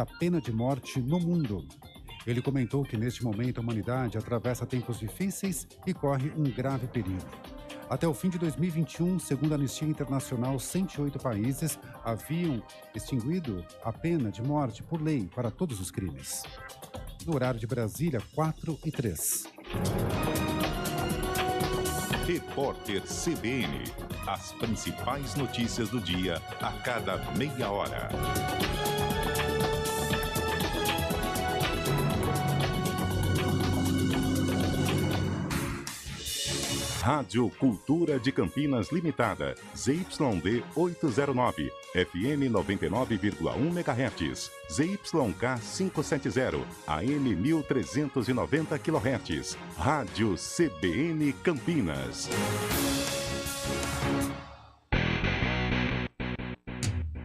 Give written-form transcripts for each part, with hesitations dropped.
da pena de morte no mundo. Ele comentou que neste momento a humanidade atravessa tempos difíceis e corre um grave perigo. Até o fim de 2021, segundo a Anistia Internacional, 108 países haviam extinguido a pena de morte por lei para todos os crimes. No horário de Brasília, 4h03. Repórter CBN. As principais notícias do dia a cada meia hora. Rádio Cultura de Campinas Limitada, ZYD 809, FM 99,1 MHz, ZYK 570, AM 1390 kHz, Rádio CBN Campinas.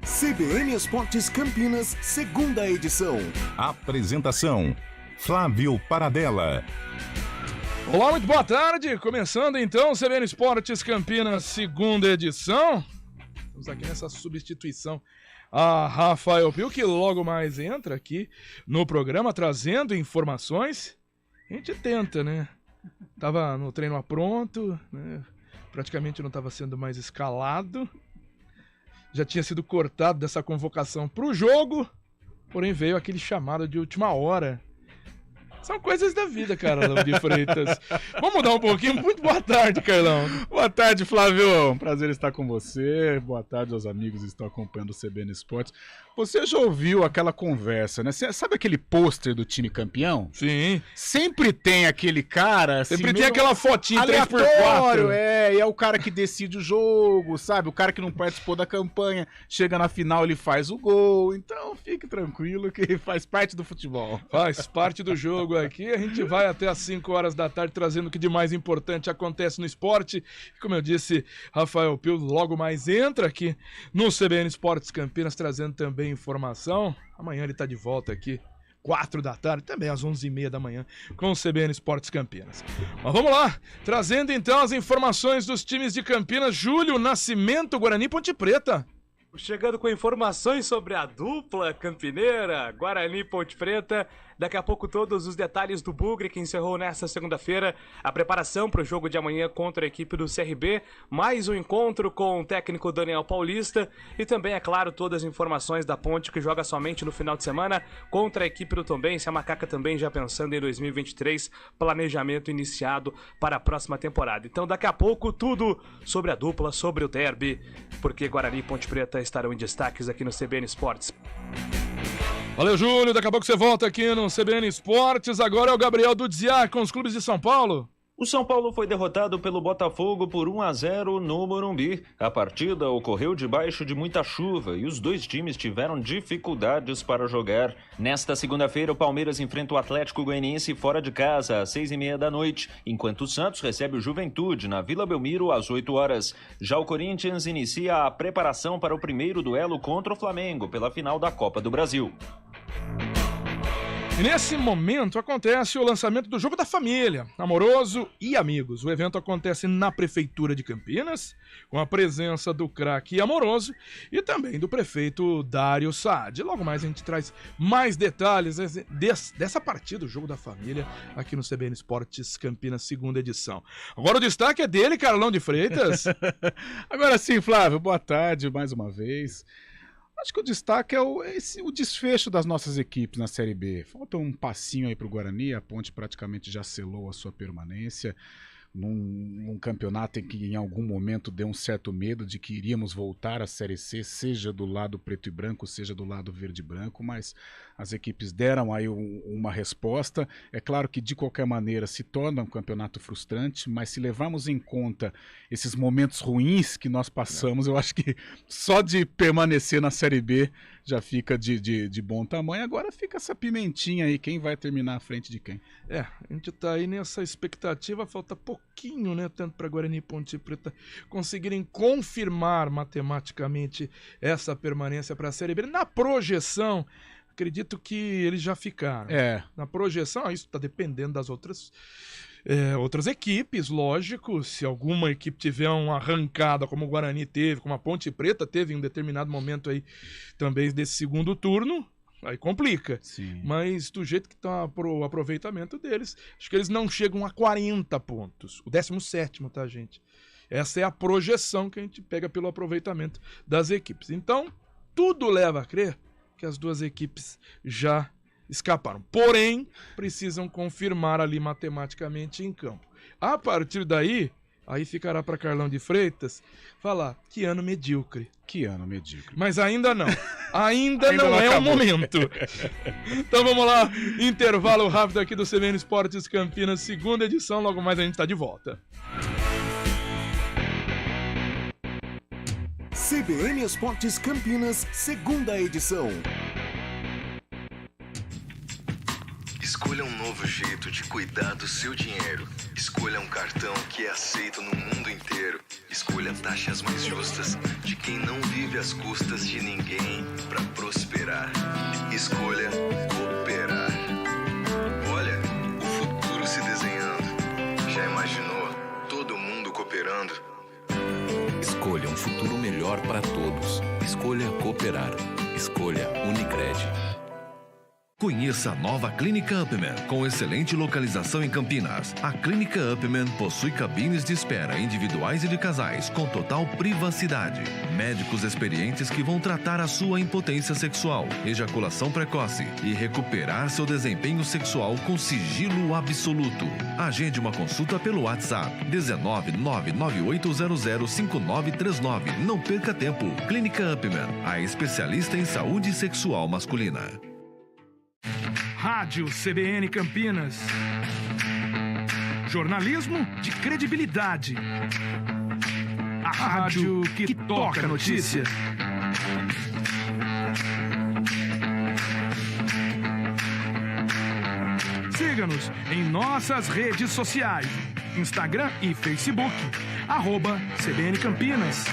CBN Esportes Campinas, segunda edição. Apresentação: Flávio Paradella. Olá, muito boa tarde. Começando então o CBN Esportes Campinas, segunda edição. Estamos aqui nessa substituição a Rafael Pio, que logo mais entra aqui no programa trazendo informações. A gente tenta, né? Tava no treino pronto, né? Praticamente não estava sendo mais escalado. Já tinha sido cortado dessa convocação para o jogo, porém veio aquele chamado de última hora. São coisas da vida, Carlão de Freitas. Vamos mudar um pouquinho. Muito boa tarde, Carlão. Boa tarde, Flávio. Um prazer estar com você. Boa tarde aos amigos que estão acompanhando o CBN Esportes. Você já ouviu aquela conversa, né? Sabe aquele pôster do time campeão? Sim. Sempre tem aquele cara... Assim, sempre tem aquela fotinha aleatório, 3x4. e é o cara que decide o jogo, sabe? O cara que não participou da campanha, chega na final, ele faz o gol. Então, fique tranquilo que faz parte do futebol. Faz parte do jogo aqui. A gente vai até às 5 horas da tarde trazendo o que de mais importante acontece no esporte. E como eu disse, Rafael Pio logo mais entra aqui no CBN Esportes Campinas trazendo também informação. Amanhã ele está de volta aqui, 4 da tarde, também às 11h30 da manhã, com o CBN Esportes Campinas. Mas vamos lá, trazendo então as informações dos times de Campinas. Júlio Nascimento, Guarani, Ponte Preta. Chegando com informações sobre a dupla campineira, Guarani e Ponte Preta. Daqui a pouco todos os detalhes do Bugre, que encerrou nesta segunda-feira a preparação para o jogo de amanhã contra a equipe do CRB. Mais um encontro com o técnico Daniel Paulista. E também, é claro, todas as informações da Ponte, que joga somente no final de semana contra a equipe do Tombense. A Macaca também já pensando em 2023, planejamento iniciado para a próxima temporada. Então daqui a pouco tudo sobre a dupla, sobre o derby, porque Guarani e Ponte Preta estarão em destaques aqui no CBN Esportes. Valeu, Júlio. Daqui a pouco você volta aqui no CBN Esportes. Agora é o Gabriel Dudziak com os clubes de São Paulo. O São Paulo foi derrotado pelo Botafogo por 1-0 no Morumbi. A partida ocorreu debaixo de muita chuva e os dois times tiveram dificuldades para jogar. Nesta segunda-feira, o Palmeiras enfrenta o Atlético Goianiense fora de casa às 6h30 da noite, enquanto o Santos recebe o Juventude na Vila Belmiro às 8 horas. Já o Corinthians inicia a preparação para o primeiro duelo contra o Flamengo pela final da Copa do Brasil. E nesse momento acontece o lançamento do Jogo da Família, Amoroso e Amigos. O evento acontece na Prefeitura de Campinas, com a presença do craque Amoroso e também do prefeito Dário Saad. Logo mais a gente traz mais detalhes dessa partida, o Jogo da Família, aqui no CBN Esportes Campinas, segunda edição. Agora o destaque é dele, Carlão de Freitas. Agora sim, Flávio, boa tarde mais uma vez. Acho que o destaque é o desfecho das nossas equipes na Série B. Falta um passinho aí para o Guarani, a Ponte praticamente já selou a sua permanência. Num campeonato em que em algum momento deu um certo medo de que iríamos voltar à Série C, seja do lado preto e branco, seja do lado verde e branco, mas as equipes deram aí uma resposta. É claro que de qualquer maneira se torna um campeonato frustrante, mas se levarmos em conta esses momentos ruins que nós passamos, eu acho que só de permanecer na Série B já fica de bom tamanho. Agora fica essa pimentinha aí, quem vai terminar à frente de quem? A gente tá aí nessa expectativa, falta pouquinho, né, tanto para Guarani e Ponte Preta conseguirem confirmar matematicamente essa permanência para a Série B. Na projeção, acredito que eles já ficaram. Na projeção, isso está dependendo das outras equipes, lógico. Se alguma equipe tiver uma arrancada como o Guarani teve, como a Ponte Preta teve em um determinado momento aí também desse segundo turno, Aí complica. Sim. Mas do jeito que tá o aproveitamento deles, acho que eles não chegam a 40 pontos. O 17º, tá, gente? Essa é a projeção que a gente pega pelo aproveitamento das equipes. Então, tudo leva a crer que as duas equipes já escaparam. Porém, precisam confirmar ali matematicamente em campo. A partir daí, aí ficará para Carlão de Freitas falar que ano medíocre. Que ano medíocre. Mas ainda não. Ainda não é o momento. Então vamos lá. Intervalo rápido aqui do CBN Esportes Campinas, segunda edição. Logo mais a gente tá de volta. CBN Esportes Campinas, segunda edição. Escolha um novo jeito de cuidar do seu dinheiro. Escolha um cartão que é aceito no mundo inteiro. Escolha taxas mais justas de quem não vive às custas de ninguém para prosperar. Escolha cooperar. Olha, o futuro se desenhando. Já imaginou todo mundo cooperando? Escolha um futuro melhor para todos. Escolha cooperar. Escolha Unicred. Conheça a nova Clínica Upman, com excelente localização em Campinas. A Clínica Upman possui cabines de espera individuais e de casais, com total privacidade. Médicos experientes que vão tratar a sua impotência sexual, ejaculação precoce e recuperar seu desempenho sexual com sigilo absoluto. Agende uma consulta pelo WhatsApp 19998005939. Não perca tempo. Clínica Upman, a especialista em saúde sexual masculina. Rádio CBN Campinas. Jornalismo de credibilidade. A rádio que toca a notícia. Siga-nos em nossas redes sociais. Instagram e Facebook. @CBN Campinas.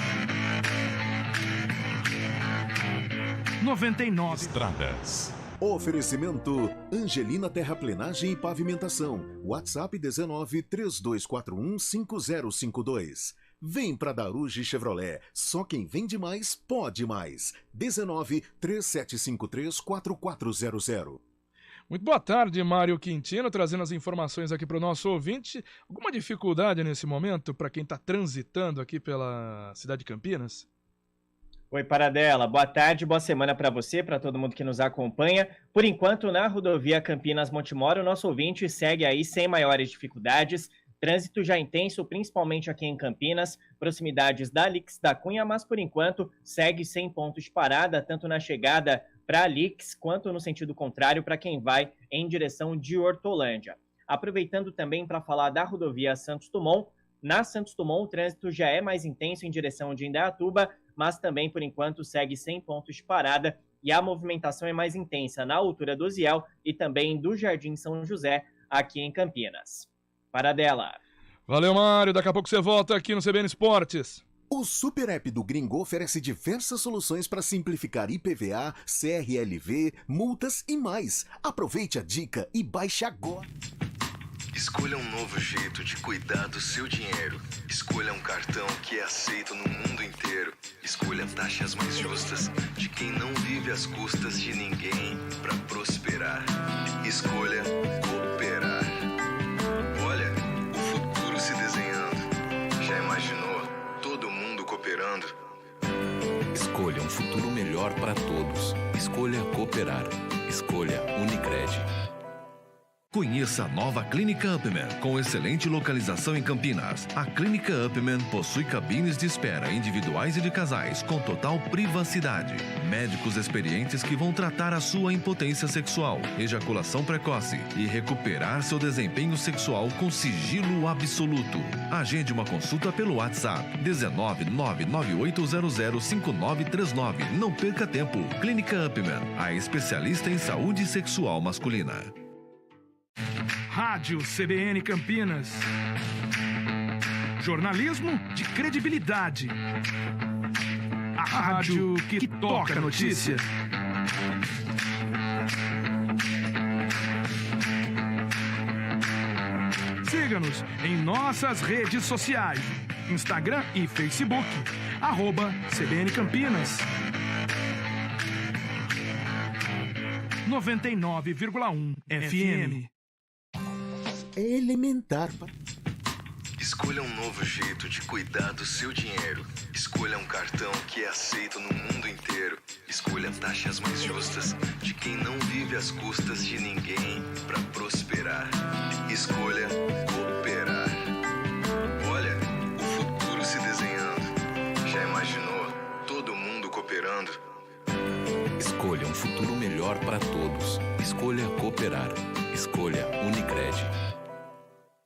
99 Estradas. Oferecimento Angelina Terraplenagem e Pavimentação. WhatsApp 19-3241-5052. Vem pra Daruge Chevrolet. Só quem vende mais, pode mais. 19-3753-4400. Muito boa tarde, Mário Quintino, trazendo as informações aqui para o nosso ouvinte. Alguma dificuldade nesse momento para quem está transitando aqui pela cidade de Campinas? Oi, Paradela. Boa tarde, boa semana para você, para todo mundo que nos acompanha. Por enquanto, na rodovia Campinas-Montemor, o nosso ouvinte segue aí sem maiores dificuldades. Trânsito já intenso, principalmente aqui em Campinas, proximidades da Alix da Cunha, mas por enquanto segue sem pontos de parada, tanto na chegada para Alix, quanto no sentido contrário para quem vai em direção de Hortolândia. Aproveitando também para falar da rodovia Santos Dumont, na Santos Dumont o trânsito já é mais intenso em direção de Indaiatuba, mas também, por enquanto, segue sem pontos de parada e a movimentação é mais intensa na altura do Ziel e também do Jardim São José, aqui em Campinas. Paradela. Valeu, Mário. Daqui a pouco você volta aqui no CBN Esportes. O Super App do Gringo oferece diversas soluções para simplificar IPVA, CRLV, multas e mais. Aproveite a dica e baixe agora. Escolha um novo jeito de cuidar do seu dinheiro. Escolha um cartão que é aceito no mundo inteiro. Escolha taxas mais justas de quem não vive às custas de ninguém para prosperar. Escolha cooperar. Olha, o futuro se desenhando. Já imaginou todo mundo cooperando? Escolha um futuro melhor para todos. Escolha cooperar. Escolha Unicred. Conheça a nova Clínica Upman, com excelente localização em Campinas. A Clínica Upman possui cabines de espera individuais e de casais, com total privacidade. Médicos experientes que vão tratar a sua impotência sexual, ejaculação precoce e recuperar seu desempenho sexual com sigilo absoluto. Agende uma consulta pelo WhatsApp 19998005939. Não perca tempo. Clínica Upman, a especialista em saúde sexual masculina. Rádio CBN Campinas. Jornalismo de credibilidade. A rádio que toca a notícia. Siga-nos em nossas redes sociais. Instagram e Facebook. @CBN Campinas. 99,1 FM. É elementar. Escolha um novo jeito de cuidar do seu dinheiro. Escolha um cartão que é aceito no mundo inteiro. Escolha taxas mais justas de quem não vive às custas de ninguém para prosperar. Escolha cooperar. Olha, o futuro se desenhando. Já imaginou todo mundo cooperando? Escolha um futuro melhor para todos. Escolha cooperar. Escolha Unicred.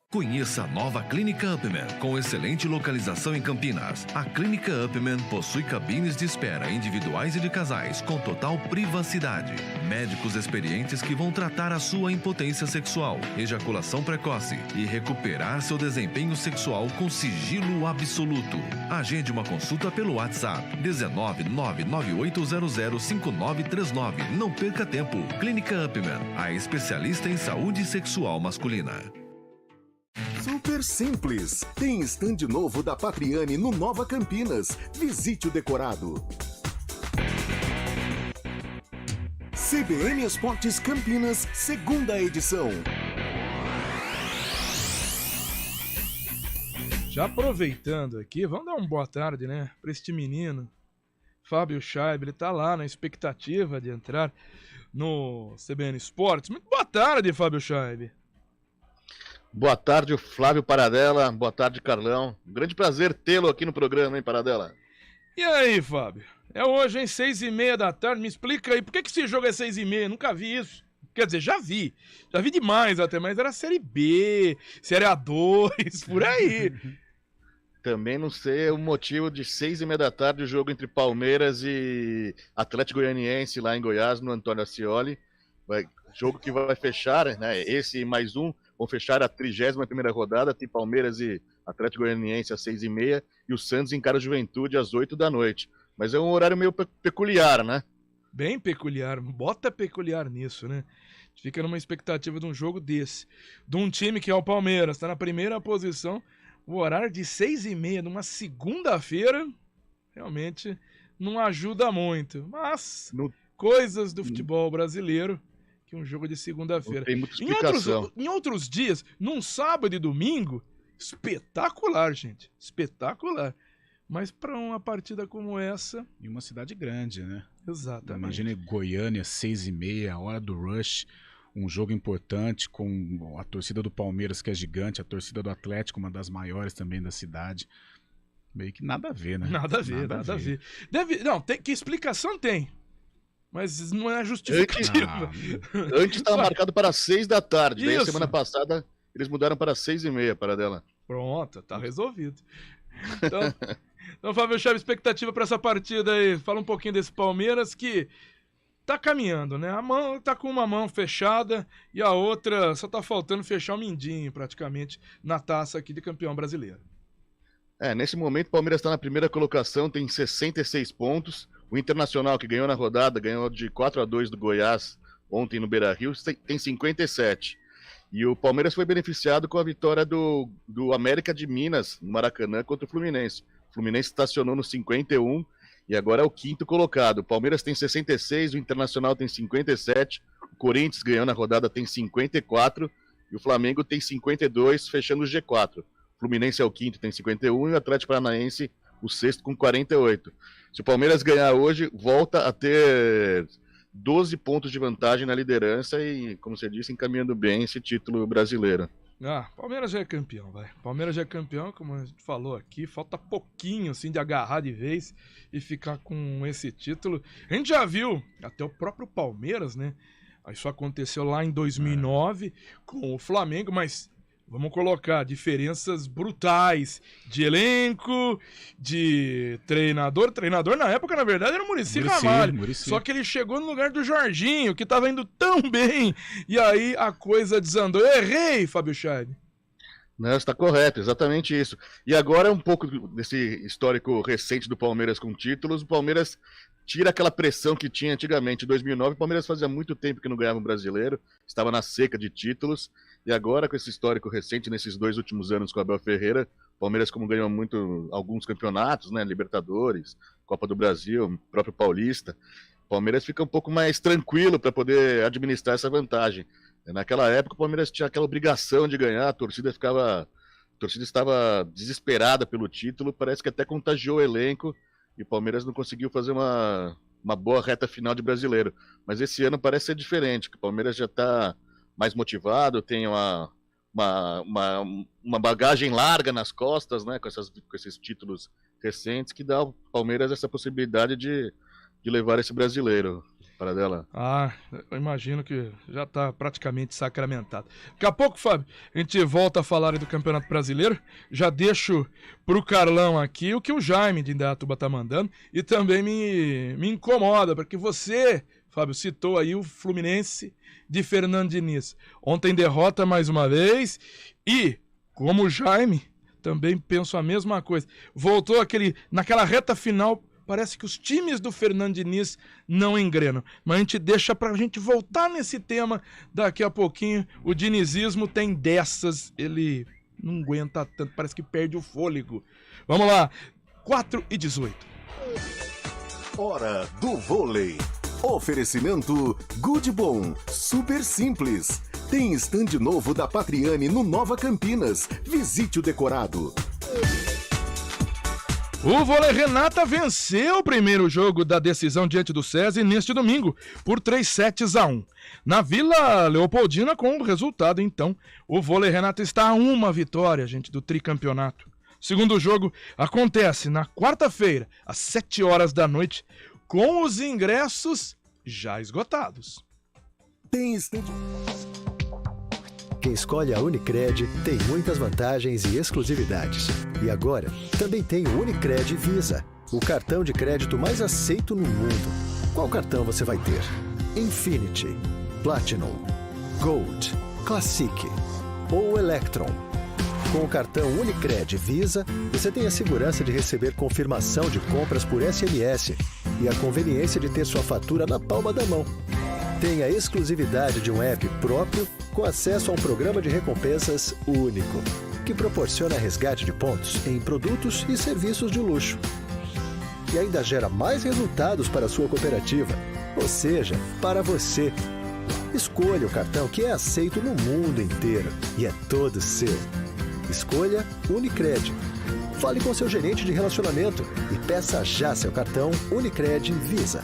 Conheça a nova Clínica Upman, com excelente localização em Campinas. A Clínica Upman possui cabines de espera individuais e de casais, com total privacidade. Médicos experientes que vão tratar a sua impotência sexual, ejaculação precoce e recuperar seu desempenho sexual com sigilo absoluto. Agende uma consulta pelo WhatsApp 19998005939. Não perca tempo. Clínica Upman, a especialista em saúde sexual masculina. Super simples. Tem stand novo da Patriani no Nova Campinas. Visite o decorado. CBN Esportes Campinas, segunda edição. Já aproveitando aqui, vamos dar uma boa tarde, né, para este menino, Fábio Scheib. Ele tá lá na expectativa de entrar no CBN Esportes. Muito boa tarde, Fábio Scheib. Boa tarde, Flávio Paradella. Boa tarde, Carlão. Um grande prazer tê-lo aqui no programa, hein, Paradella? E aí, Fábio? É hoje, hein? 6h30 da tarde. Me explica aí, por que esse jogo é 6h30? Nunca vi isso. Quer dizer, já vi demais até, mas era Série B, Série A2, por aí. Também não sei o motivo de 6h30 da tarde o jogo entre Palmeiras e Atlético Goianiense lá em Goiás, no Antônio Ascioli. Jogo que vai fechar, né? Esse mais um. Vão fechar a 31ª rodada, tem Palmeiras e Atlético Goianiense às 6h30 e o Santos encara a Juventude às 8 da noite. Mas é um horário meio peculiar, né? Bem peculiar, bota peculiar nisso, né? A gente fica numa expectativa de um jogo desse. De um time que é o Palmeiras, está na primeira posição, o horário de 6h30 numa segunda-feira, realmente não ajuda muito. Mas, coisas do futebol brasileiro, que um jogo de segunda-feira. Tem muita explicação. Em outros dias, num sábado e domingo, espetacular, gente. Espetacular. Mas para uma partida como essa... Em uma cidade grande, né? Exatamente. Imagina Goiânia, 6h30, a hora do rush. Um jogo importante com a torcida do Palmeiras, que é gigante, a torcida do Atlético, uma das maiores também da cidade. Meio que nada a ver, né? Nada a ver. Que explicação tem? Mas não é justificativa. Antes estava marcado para 6 da tarde. Daí, semana passada, eles mudaram para 6h30, Paradella. Pronto, tá resolvido. Então Fábio Scheib, expectativa para essa partida aí. Fala um pouquinho desse Palmeiras que tá caminhando, né? A mão tá com uma mão fechada e a outra só tá faltando fechar o mindinho, praticamente, na taça aqui de campeão brasileiro. Nesse momento o Palmeiras está na primeira colocação, tem 66 pontos. O Internacional, que ganhou na rodada, ganhou de 4-2 do Goiás ontem no Beira-Rio, tem 57. E o Palmeiras foi beneficiado com a vitória do América de Minas, no Maracanã, contra o Fluminense. O Fluminense estacionou no 51 e agora é o quinto colocado. O Palmeiras tem 66, o Internacional tem 57, o Corinthians ganhou na rodada, tem 54 e o Flamengo tem 52, fechando o G4. O Fluminense é o quinto, tem 51 e o Atlético Paranaense o sexto com 48. Se o Palmeiras ganhar hoje, volta a ter 12 pontos de vantagem na liderança e, como você disse, encaminhando bem esse título brasileiro. Palmeiras já é campeão, vai. Palmeiras já é campeão, como a gente falou aqui, falta pouquinho, assim, de agarrar de vez e ficar com esse título. A gente já viu, até o próprio Palmeiras, né? Isso aconteceu lá em 2009 com o Flamengo, mas... Vamos colocar diferenças brutais de elenco, de treinador. Treinador, na época, na verdade, era o Muricy Ramalho. Só que ele chegou no lugar do Jorginho, que estava indo tão bem. E aí a coisa desandou. Eu errei, Fábio Scheib. Não, está correto, exatamente isso. E agora, um pouco desse histórico recente do Palmeiras com títulos, o Palmeiras tira aquela pressão que tinha antigamente. Em 2009, o Palmeiras fazia muito tempo que não ganhava um brasileiro, estava na seca de títulos. E agora, com esse histórico recente, nesses 2 últimos anos com o Abel Ferreira, o Palmeiras, como ganhou alguns campeonatos, né, Libertadores, Copa do Brasil, próprio Paulista, o Palmeiras fica um pouco mais tranquilo para poder administrar essa vantagem. Naquela época, o Palmeiras tinha aquela obrigação de ganhar, a torcida estava desesperada pelo título, parece que até contagiou o elenco, e o Palmeiras não conseguiu fazer uma boa reta final de brasileiro. Mas esse ano parece ser diferente, que o Palmeiras já está mais motivado, tem uma bagagem larga nas costas, né, com esses títulos recentes, que dá ao Palmeiras essa possibilidade de levar esse brasileiro. Paradela. Eu imagino que já está praticamente sacramentado. Daqui a pouco, Fábio, a gente volta a falar do Campeonato Brasileiro. Já deixo pro Carlão aqui o que o Jaime de Indaiatuba tá mandando, e também me incomoda, porque você, Fábio, citou aí o Fluminense de Fernando Diniz. Ontem derrota mais uma vez, e como o Jaime, também penso a mesma coisa. Voltou naquela reta final. Parece que os times do Fernando Diniz não engrenam. Mas a gente deixa pra gente voltar nesse tema daqui a pouquinho. O dinizismo tem dessas, ele não aguenta tanto, parece que perde o fôlego. Vamos lá, 4:18. Hora do vôlei. Oferecimento Good Bom, super simples. Tem stand novo da Patriani no Nova Campinas. Visite o decorado. O Vôlei Renata venceu o primeiro jogo da decisão diante do SESI neste domingo, por 3-1. Na Vila Leopoldina, com o resultado, então, o Vôlei Renata está a uma vitória, gente, do tricampeonato. O segundo jogo acontece na quarta-feira, às 7 da noite, com os ingressos já esgotados. Quem escolhe a Unicred tem muitas vantagens e exclusividades. E agora, também tem o Unicred Visa, o cartão de crédito mais aceito no mundo. Qual cartão você vai ter? Infinity, Platinum, Gold, Classic ou Electron? Com o cartão Unicred Visa, você tem a segurança de receber confirmação de compras por SMS e a conveniência de ter sua fatura na palma da mão. Tem a exclusividade de um app próprio com acesso a um programa de recompensas único, que proporciona resgate de pontos em produtos e serviços de luxo. E ainda gera mais resultados para a sua cooperativa, ou seja, para você. Escolha o cartão que é aceito no mundo inteiro e é todo seu. Escolha Unicred. Fale com seu gerente de relacionamento e peça já seu cartão Unicred Visa.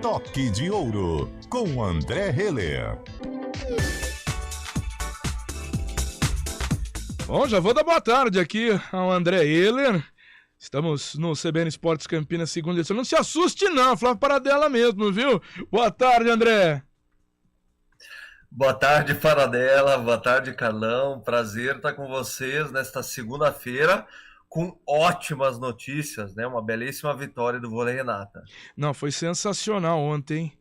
Toque de Ouro, com André Heller. Bom, já vou dar boa tarde aqui ao André Heller. Estamos no CBN Esportes Campinas, segunda edição. Não se assuste não, Flávio Paradela mesmo, viu? Boa tarde, André. Boa tarde, Paradela. Boa tarde, Carlão. Prazer estar com vocês nesta segunda-feira, com ótimas notícias, né? Uma belíssima vitória do Vôlei Renata. Não, foi sensacional ontem.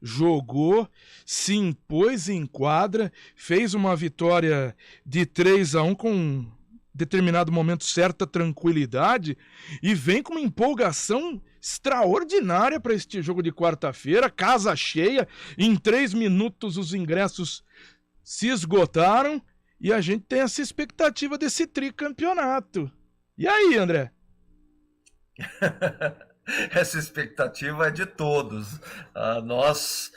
Jogou, se impôs em quadra, fez uma vitória de 3-1 com um determinado momento certa tranquilidade e vem com uma empolgação extraordinária para este jogo de quarta-feira, casa cheia, em 3 minutos os ingressos se esgotaram e a gente tem essa expectativa desse tricampeonato. E aí, André? Essa expectativa é de todos. Nós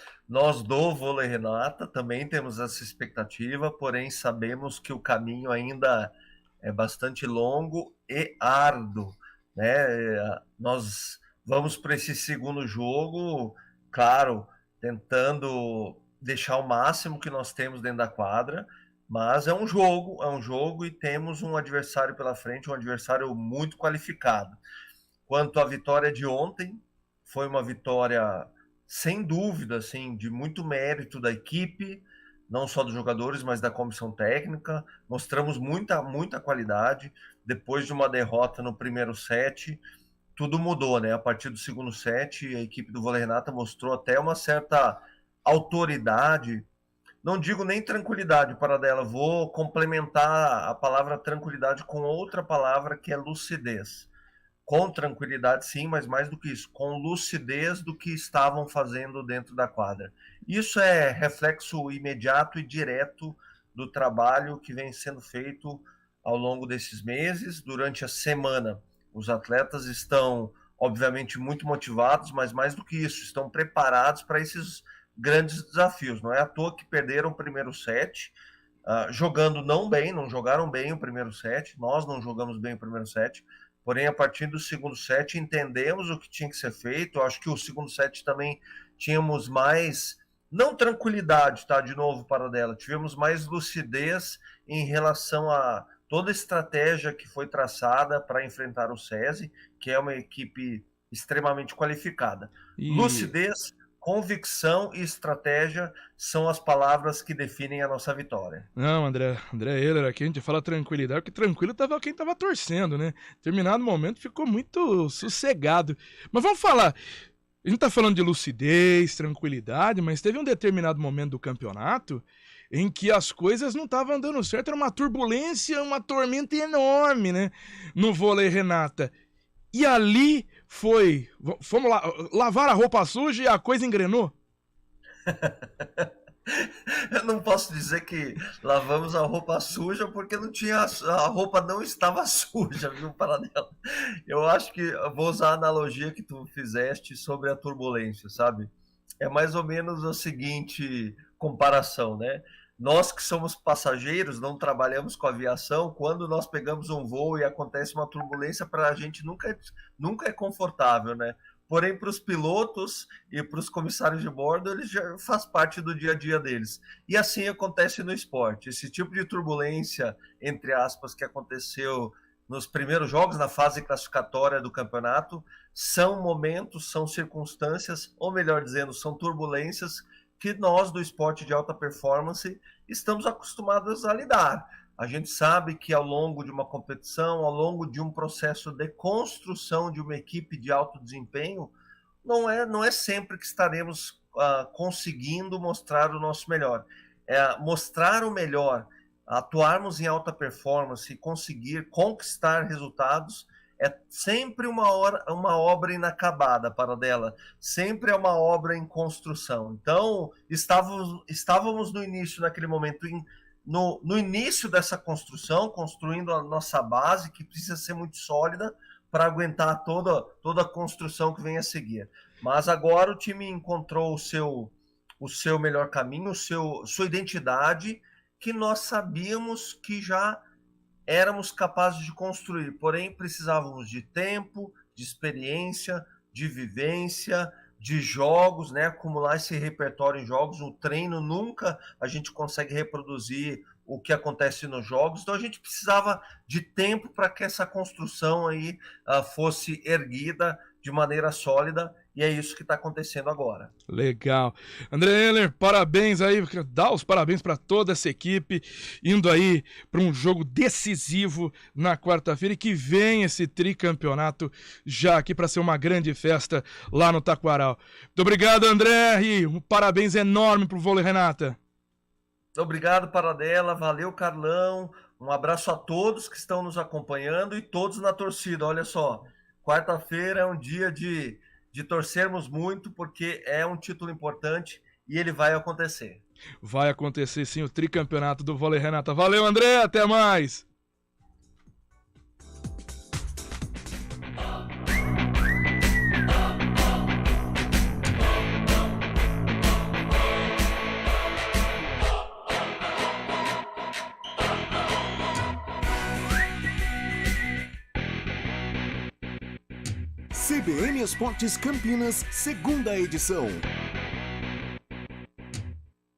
do Vôlei Renata também temos essa expectativa, porém sabemos que o caminho ainda é bastante longo e árduo, né? Nós vamos para esse segundo jogo, claro, tentando deixar o máximo que nós temos dentro da quadra, mas é um jogo e temos um adversário pela frente, um adversário muito qualificado. Quanto à vitória de ontem, foi uma vitória sem dúvida, assim, de muito mérito da equipe, não só dos jogadores, mas da comissão técnica. Mostramos muita qualidade. Depois de uma derrota no primeiro set, tudo mudou, né? A partir do segundo set, a equipe do Vôlei Renata mostrou até uma certa autoridade. Não digo nem tranquilidade, Paradela, vou complementar a palavra tranquilidade com outra palavra que é lucidez. Com tranquilidade sim, mas mais do que isso, com lucidez do que estavam fazendo dentro da quadra. Isso é reflexo imediato e direto do trabalho que vem sendo feito ao longo desses meses. Durante a semana, os atletas estão, obviamente, muito motivados, mas mais do que isso, estão preparados para esses grandes desafios. Não é à toa que perderam o primeiro set, jogando não jogaram bem o primeiro set, nós não jogamos bem o primeiro set, porém, a partir do segundo set, entendemos o que tinha que ser feito. Eu acho que o segundo set também tínhamos mais, não tranquilidade, tá? De novo, Paradela, tivemos mais lucidez em relação a toda a estratégia que foi traçada para enfrentar o SESI, que é uma equipe extremamente qualificada. Lucidez, convicção e estratégia são as palavras que definem a nossa vitória. Não, André Ehler, aqui a gente fala tranquilidade, porque tranquilo tava quem tava torcendo, né? Determinado momento ficou muito sossegado. Mas vamos falar, a gente tá falando de lucidez, tranquilidade, mas teve um determinado momento do campeonato em que as coisas não estavam dando certo, era uma turbulência, uma tormenta enorme, né? No vôlei, Renata. E ali fomos lá, lavar a roupa suja e a coisa engrenou? Eu não posso dizer que lavamos a roupa suja, porque a roupa não estava suja, viu, Paradela? Eu acho que eu vou usar a analogia que tu fizeste sobre a turbulência, sabe? É mais ou menos a seguinte comparação, né? Nós que somos passageiros, não trabalhamos com aviação, quando nós pegamos um voo e acontece uma turbulência, para a gente nunca é confortável, né? Porém, para os pilotos e para os comissários de bordo, eles já faz parte do dia a dia deles. E assim acontece no esporte. Esse tipo de turbulência, entre aspas, que aconteceu nos primeiros jogos, na fase classificatória do campeonato, são momentos, são circunstâncias, ou melhor dizendo, são turbulências que nós do esporte de alta performance estamos acostumados a lidar. A gente sabe que ao longo de uma competição, ao longo de um processo de construção de uma equipe de alto desempenho, não é sempre que estaremos conseguindo mostrar o nosso melhor. Mostrar o melhor, atuarmos em alta performance e conseguir conquistar resultados é sempre uma obra inacabada, Paradela. Sempre é uma obra em construção. Então, estávamos no início, naquele momento, no início dessa construção, construindo a nossa base, que precisa ser muito sólida para aguentar toda a construção que vem a seguir. Mas agora o time encontrou o seu melhor caminho, sua identidade, que nós sabíamos que já éramos capazes de construir, porém precisávamos de tempo, de experiência, de vivência, de jogos, né? Acumular esse repertório em jogos. O treino nunca a gente consegue reproduzir o que acontece nos jogos, então a gente precisava de tempo para que essa construção aí fosse erguida de maneira sólida, e é isso que está acontecendo agora. Legal. André Ehler, parabéns aí, dá os parabéns para toda essa equipe, indo aí para um jogo decisivo na quarta-feira, e que vem esse tricampeonato já aqui para ser uma grande festa lá no Taquaral. Muito obrigado, André, e um parabéns enorme pro vôlei, Renata. Obrigado, Paradela, valeu, Carlão, um abraço a todos que estão nos acompanhando e todos na torcida. Olha só, quarta-feira é um dia de torcermos muito, porque é um título importante e ele vai acontecer. Vai acontecer sim, o tricampeonato do vôlei, Renata. Valeu, André, até mais! CBN Esportes Campinas, segunda edição.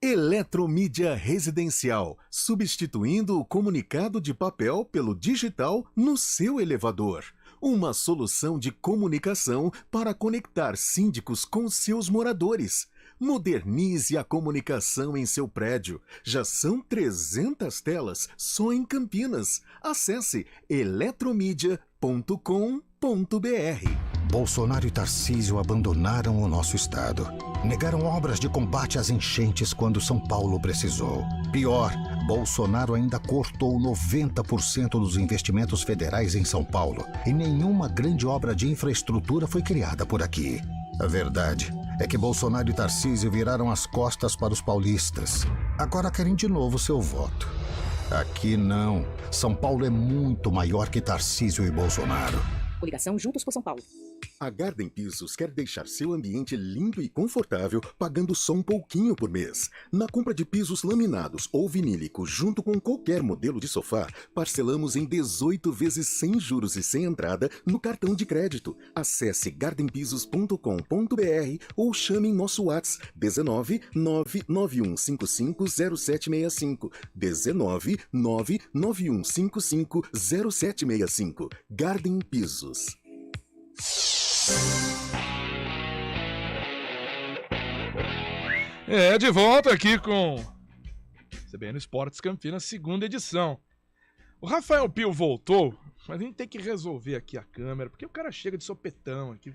Eletromídia Residencial, substituindo o comunicado de papel pelo digital no seu elevador. Uma solução de comunicação para conectar síndicos com seus moradores. Modernize a comunicação em seu prédio. Já são 300 telas só em Campinas. Acesse eletromidia.com.br. Bolsonaro e Tarcísio abandonaram o nosso estado. Negaram obras de combate às enchentes quando São Paulo precisou. Pior, Bolsonaro ainda cortou 90% dos investimentos federais em São Paulo e nenhuma grande obra de infraestrutura foi criada por aqui. A verdade é que Bolsonaro e Tarcísio viraram as costas para os paulistas. Agora querem de novo seu voto. Aqui não. São Paulo é muito maior que Tarcísio e Bolsonaro. Coligação Juntos por São Paulo. A Garden Pisos quer deixar seu ambiente limpo e confortável, pagando só um pouquinho por mês. Na compra de pisos laminados ou vinílicos, junto com qualquer modelo de sofá, parcelamos em 18 vezes sem juros e sem entrada no cartão de crédito. Acesse gardenpisos.com.br ou chame em nosso WhatsApp 19 99155 0765. 19 99155 0765. Garden Pisos. De volta aqui com CBN Esportes Campinas, segunda edição. O Rafael Pio voltou, mas a gente tem que resolver aqui a câmera, porque o cara chega de sopetão aqui.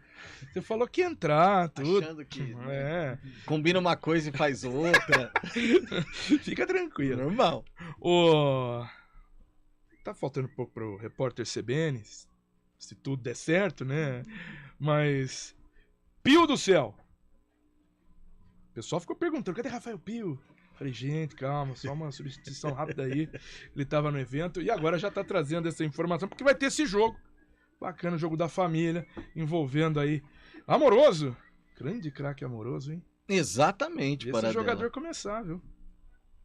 Você falou que ia entrar, tudo. Achando que combina uma coisa e faz outra. Fica tranquilo. Normal. Tá faltando um pouco pro repórter CBN, se tudo der certo, né? Mas, Pio do céu. O pessoal ficou perguntando, cadê Rafael Pio? Falei, gente, calma, só uma substituição rápida aí. Ele tava no evento e agora já tá trazendo essa informação, porque vai ter esse jogo. Bacana, jogo da família, envolvendo aí Amoroso. Grande craque Amoroso, hein? Exatamente, para esse jogador começar, viu?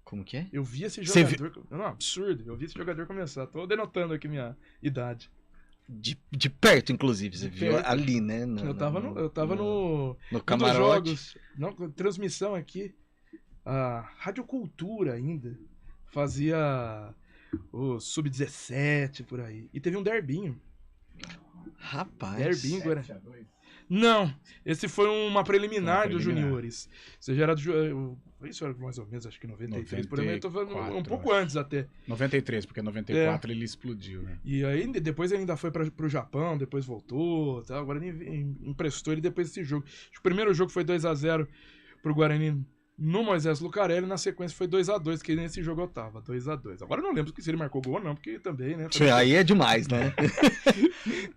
Como que é? Eu vi esse jogador... Não, absurdo. Eu vi esse jogador começar. Tô denotando aqui minha idade. De perto, inclusive, você viu ali, né? Eu tava no camarote. Jogos, não, transmissão aqui. A Rádio Cultura ainda fazia o Sub-17 por aí. E teve um derbinho. Rapaz. Derbinho agora. Não, esse foi uma preliminar dos juniores. Você já era do... Isso era mais ou menos, acho que 93. Por aí eu tô falando um pouco antes até. 93, porque em 94 ele explodiu, né? E aí depois ele ainda foi pro Japão, depois voltou, tá? Agora ele emprestou ele depois desse jogo. O primeiro jogo foi 2-0 pro Guarani no Moisés Lucarelli, na sequência foi 2-2, que nesse jogo eu tava, 2-2. Agora eu não lembro se ele marcou gol ou não, porque também, né? Aí é demais, né?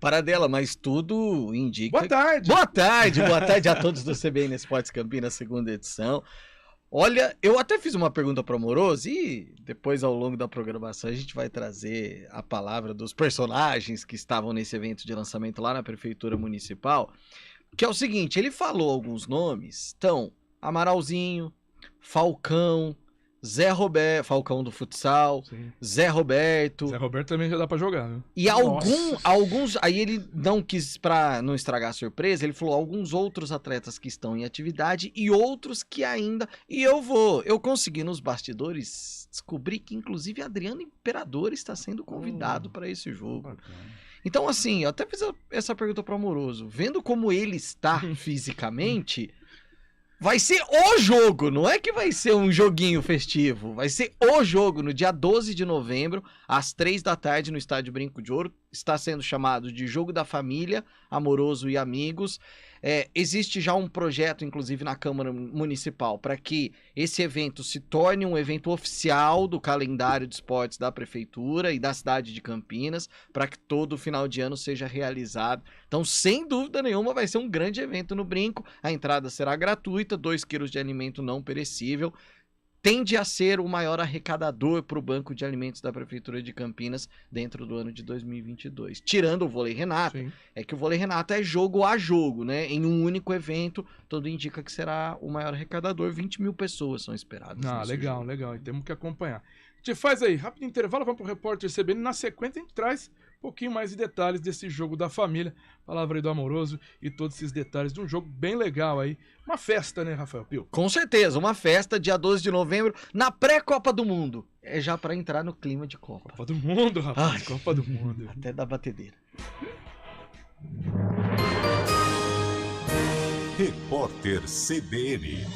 Paradela, mas tudo indica... Boa tarde! Boa tarde a todos do CBN Esportes Campinas, segunda edição. Olha, eu até fiz uma pergunta para o Amoroso e depois ao longo da programação a gente vai trazer a palavra dos personagens que estavam nesse evento de lançamento lá na Prefeitura Municipal, que é o seguinte, ele falou alguns nomes, então, Amaralzinho, Falcão, Zé Roberto, Falcão do futsal, sim. Zé Roberto. Zé Roberto também já dá pra jogar, né? E alguns, aí ele não quis, pra não estragar a surpresa, ele falou alguns outros atletas que estão em atividade e outros que ainda, e eu consegui nos bastidores descobrir que inclusive Adriano Imperador está sendo convidado para esse jogo. Bacana. Então assim, eu até fiz essa pergunta pro Amoroso, vendo como ele está fisicamente... Vai ser o jogo, não é que vai ser um joguinho festivo, vai ser o jogo no dia 12 de novembro, às 3 da tarde no Estádio Brinco de Ouro, está sendo chamado de Jogo da Família, Amoroso e Amigos. Existe já um projeto, inclusive na Câmara Municipal, para que esse evento se torne um evento oficial do calendário de esportes da Prefeitura e da cidade de Campinas, para que todo final de ano seja realizado. Então, sem dúvida nenhuma, vai ser um grande evento no Brinco. A entrada será gratuita, 2 quilos de alimento não perecível. Tende a ser o maior arrecadador para o Banco de Alimentos da Prefeitura de Campinas dentro do ano de 2022. Tirando o Vôlei Renata, sim. É que o Vôlei Renata é jogo a jogo, né? Em um único evento, tudo indica que será o maior arrecadador. 20 mil pessoas são esperadas. Legal, legal. E temos que acompanhar. A gente faz aí, rápido intervalo, vamos para o repórter CBN. Na sequência, a gente traz um pouquinho mais de detalhes desse jogo da família. Palavra aí do Amoroso e todos esses detalhes de um jogo bem legal aí. Uma festa, né, Rafael Pio? Com certeza, uma festa, dia 12 de novembro, na pré-Copa do Mundo. É já para entrar no clima de Copa. Copa do Mundo, rapaz. Copa do Mundo. Até da batedeira. Repórter CBN.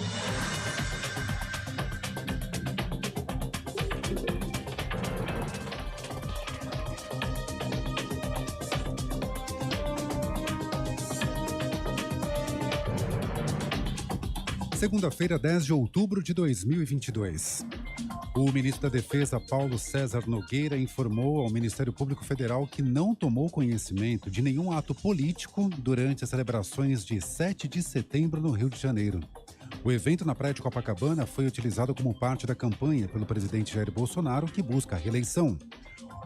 Segunda-feira, 10 de outubro de 2022. O ministro da Defesa, Paulo César Nogueira, informou ao Ministério Público Federal que não tomou conhecimento de nenhum ato político durante as celebrações de 7 de setembro no Rio de Janeiro. O evento na praia de Copacabana foi utilizado como parte da campanha pelo presidente Jair Bolsonaro, que busca a reeleição.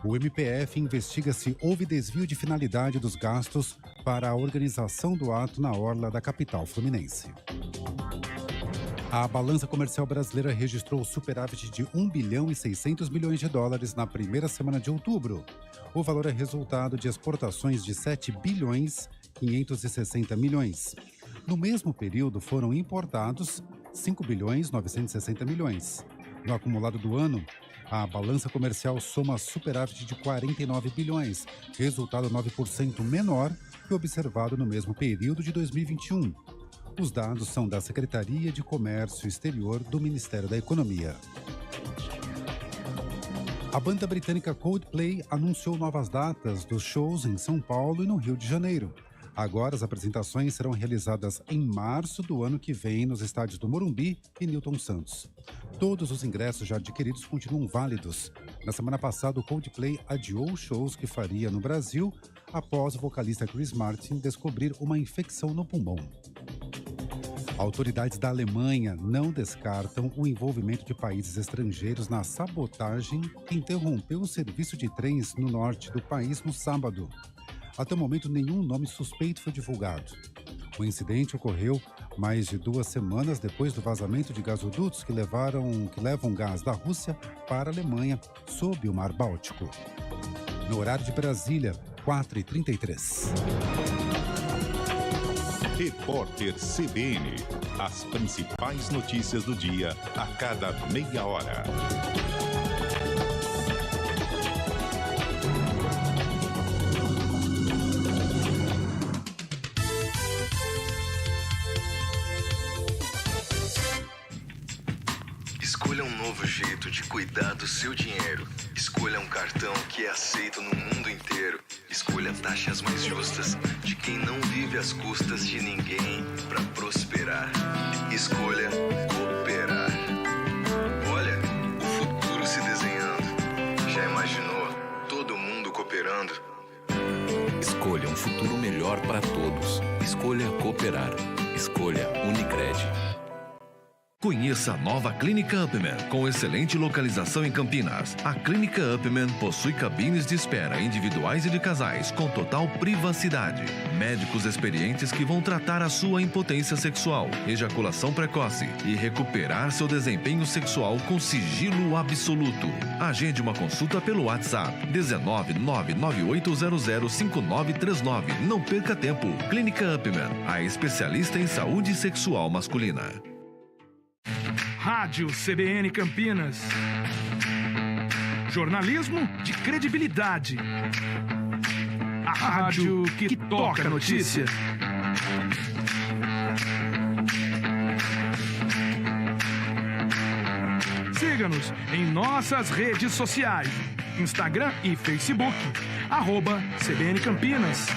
O MPF investiga se houve desvio de finalidade dos gastos para a organização do ato na orla da capital fluminense. A balança comercial brasileira registrou superávit de 1 bilhão e 600 milhões de dólares na primeira semana de outubro. O valor é resultado de exportações de 7 bilhões 560 milhões. No mesmo período foram importados 5 bilhões 960 milhões. No acumulado do ano, a balança comercial soma superávit de 49 bilhões, resultado 9% menor que o observado no mesmo período de 2021. Os dados são da Secretaria de Comércio Exterior do Ministério da Economia. A banda britânica Coldplay anunciou novas datas dos shows em São Paulo e no Rio de Janeiro. Agora, as apresentações serão realizadas em março do ano que vem nos estádios do Morumbi e Newton Santos. Todos os ingressos já adquiridos continuam válidos. Na semana passada, o Coldplay adiou os shows que faria no Brasil após o vocalista Chris Martin descobrir uma infecção no pulmão. Autoridades da Alemanha não descartam o envolvimento de países estrangeiros na sabotagem que interrompeu o serviço de trens no norte do país no sábado. Até o momento, nenhum nome suspeito foi divulgado. O incidente ocorreu mais de 2 semanas depois do vazamento de gasodutos que levam gás da Rússia para a Alemanha, sob o Mar Báltico. No horário de Brasília, 4h33. Repórter CBN. As principais notícias do dia a cada meia hora. Escolha um novo jeito de cuidar do seu dinheiro. Escolha um cartão que é aceito no mundo inteiro. Escolha taxas mais justas de quem não vive às custas de ninguém para prosperar. Escolha cooperar. Olha, o futuro se desenhando. Já imaginou todo mundo cooperando? Escolha um futuro melhor para todos. Escolha cooperar. Escolha Unicred. Conheça a nova Clínica Upman, com excelente localização em Campinas. A Clínica Upman possui cabines de espera individuais e de casais, com total privacidade. Médicos experientes que vão tratar a sua impotência sexual, ejaculação precoce e recuperar seu desempenho sexual com sigilo absoluto. Agende uma consulta pelo WhatsApp 19998005939. Não perca tempo. Clínica Upman, a especialista em saúde sexual masculina. Rádio CBN Campinas. Jornalismo de credibilidade. A rádio que toca a notícia. Siga-nos em nossas redes sociais. Instagram e Facebook. @CBN Campinas.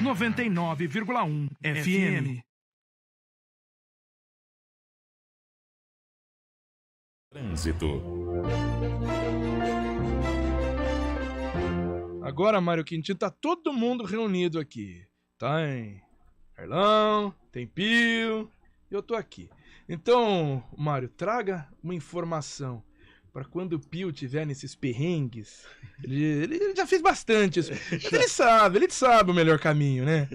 99,1 FM. Trânsito. Agora, Mário Quintino, tá todo mundo reunido aqui. Tem Erlão, tem Pio, e eu tô aqui. Então, Mário, traga uma informação para quando o Pio tiver nesses perrengues. Ele já fez bastante isso. Ele sabe o melhor caminho, né?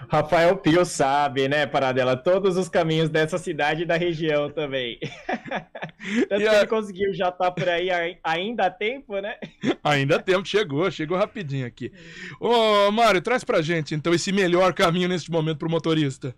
Rafael Pio sabe, né, Paradela? Todos os caminhos dessa cidade e da região também. Tanto que ele conseguiu já estar por aí ainda há tempo, né? Ainda há tempo, chegou rapidinho aqui. Ô, Mário, traz pra gente, então, esse melhor caminho neste momento pro motorista.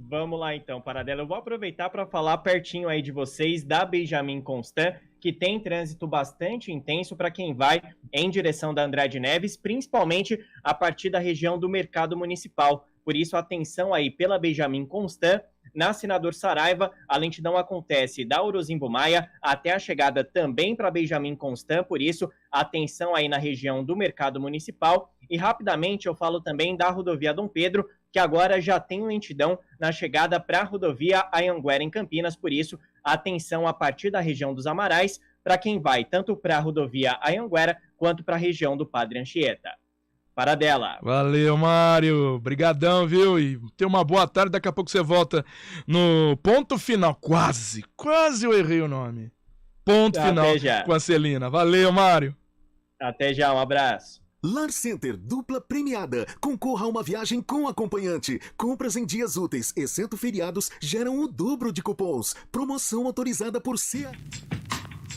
Vamos lá, então, Paradela. Eu vou aproveitar para falar pertinho aí de vocês da Benjamin Constant, que tem trânsito bastante intenso para quem vai em direção da Andrade Neves, principalmente a partir da região do Mercado Municipal. Por isso, atenção aí pela Benjamin Constant. Na Senador Saraiva, a lentidão acontece da Orozimbo Maia até a chegada também para Benjamin Constant, por isso, atenção aí na região do Mercado Municipal. E rapidamente eu falo também da rodovia Dom Pedro, que agora já tem lentidão na chegada para a rodovia Anhanguera em Campinas, por isso, atenção a partir da região dos Amarais, para quem vai tanto para a rodovia Anhanguera quanto para a região do Padre Anchieta. Paradela. Valeu, Mário. Obrigadão, viu? E tenha uma boa tarde. Daqui a pouco você volta no ponto final. Quase eu errei o nome. Ponto final já. Com a Celina. Valeu, Mário. Até já, um abraço. Lar Center dupla premiada. Concorra a uma viagem com acompanhante. Compras em dias úteis, exceto feriados, geram o dobro de cupons. Promoção autorizada por CA.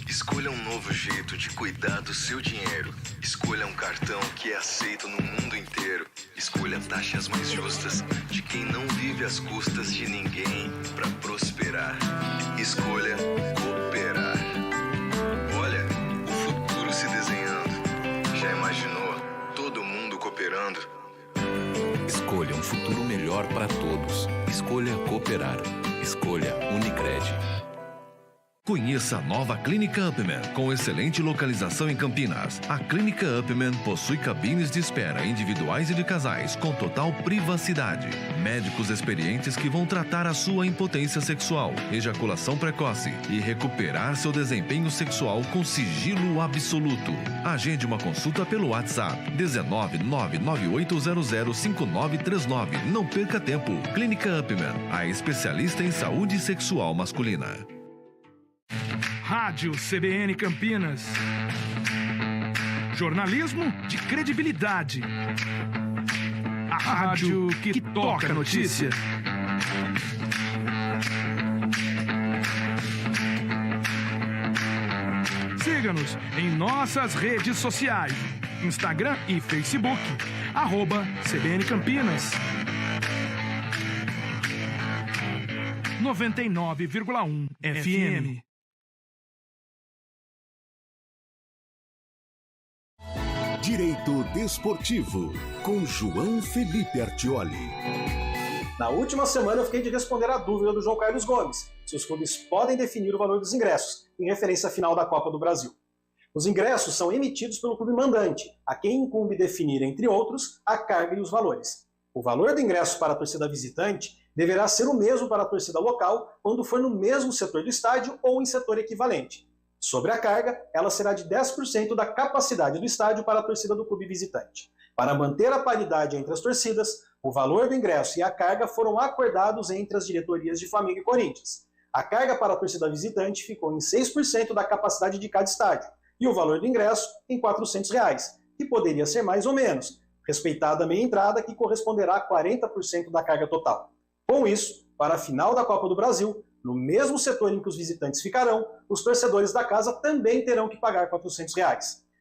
Escolha um novo jeito de cuidar do seu dinheiro. Escolha um cartão que é aceito no mundo inteiro. Escolha taxas mais justas de quem não vive às custas de ninguém para prosperar. Escolha cooperar. Olha, o futuro se desenhando. Já imaginou todo mundo cooperando? Escolha um futuro melhor para todos. Escolha cooperar. Escolha Unicred. Conheça a nova Clínica Upman, com excelente localização em Campinas. A Clínica Upman possui cabines de espera individuais e de casais, com total privacidade. Médicos experientes que vão tratar a sua impotência sexual, ejaculação precoce e recuperar seu desempenho sexual com sigilo absoluto. Agende uma consulta pelo WhatsApp 19998005939. Não perca tempo. Clínica Upman, a especialista em saúde sexual masculina. Rádio CBN Campinas. Jornalismo de credibilidade. A rádio que toca a notícia. Siga-nos em nossas redes sociais. Instagram e Facebook. @CBN Campinas. 99,1 FM. Direito Desportivo, com João Felipe Artioli. Na última semana eu fiquei de responder a dúvida do João Carlos Gomes, se os clubes podem definir o valor dos ingressos, em referência à final da Copa do Brasil. Os ingressos são emitidos pelo clube mandante, a quem incumbe definir, entre outros, a carga e os valores. O valor do ingresso para a torcida visitante deverá ser o mesmo para a torcida local quando for no mesmo setor do estádio ou em setor equivalente. Sobre a carga, ela será de 10% da capacidade do estádio para a torcida do clube visitante. Para manter a paridade entre as torcidas, o valor do ingresso e a carga foram acordados entre as diretorias de Flamengo e Corinthians. A carga para a torcida visitante ficou em 6% da capacidade de cada estádio, e o valor do ingresso em R$ 400, que poderia ser mais ou menos, respeitada a meia entrada, que corresponderá a 40% da carga total. Com isso, para a final da Copa do Brasil, no mesmo setor em que os visitantes ficarão, os torcedores da casa também terão que pagar R$ 400.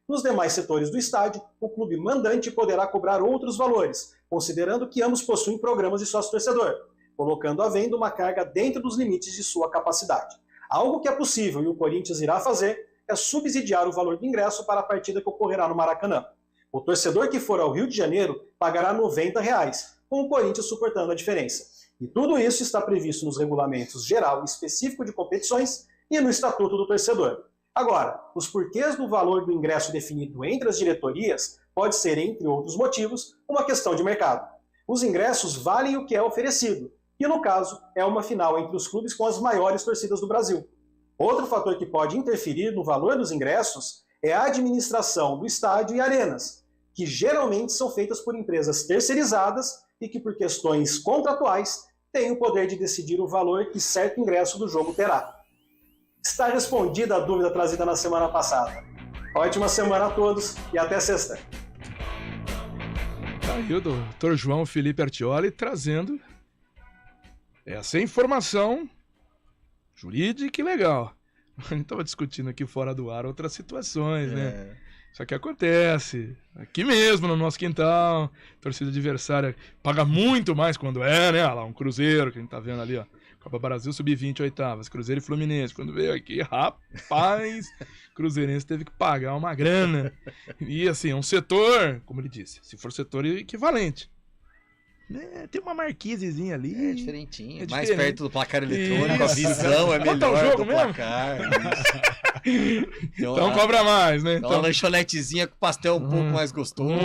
Nos demais setores do estádio, o clube mandante poderá cobrar outros valores, considerando que ambos possuem programas de sócio-torcedor, colocando à venda uma carga dentro dos limites de sua capacidade. Algo que é possível e o Corinthians irá fazer é subsidiar o valor do ingresso para a partida que ocorrerá no Maracanã. O torcedor que for ao Rio de Janeiro pagará R$ 90, com o Corinthians suportando a diferença. E tudo isso está previsto nos regulamentos geral e específico de competições e no Estatuto do Torcedor. Agora, os porquês do valor do ingresso definido entre as diretorias pode ser, entre outros motivos, uma questão de mercado. Os ingressos valem o que é oferecido, e no caso, é uma final entre os clubes com as maiores torcidas do Brasil. Outro fator que pode interferir no valor dos ingressos é a administração do estádio e arenas, que geralmente são feitas por empresas terceirizadas e que, por questões contratuais, têm o poder de decidir o valor que certo ingresso do jogo terá. Está respondida a dúvida trazida na semana passada. Ótima semana a todos e até sexta. Tá aí o doutor João Felipe Artioli trazendo essa informação jurídica e legal. A gente estava discutindo aqui fora do ar outras situações, né? Isso aqui acontece, aqui mesmo, no nosso quintal, torcida adversária paga muito mais quando é, né? Olha lá, um Cruzeiro, que a gente tá vendo ali, ó, Copa Brasil Sub-20, oitavas, Cruzeiro e Fluminense, quando veio aqui, rapaz, Cruzeirense teve que pagar uma grana, e assim, é um setor, como ele disse, se for setor equivalente, né? Tem uma marquisezinha ali. É diferentinho, é mais diferente. perto do placar eletrônico, a visão é melhor o jogo do mesmo? placar. Então cobra mais, né? Então uma lanchonetezinha com pastel um pouco mais gostoso.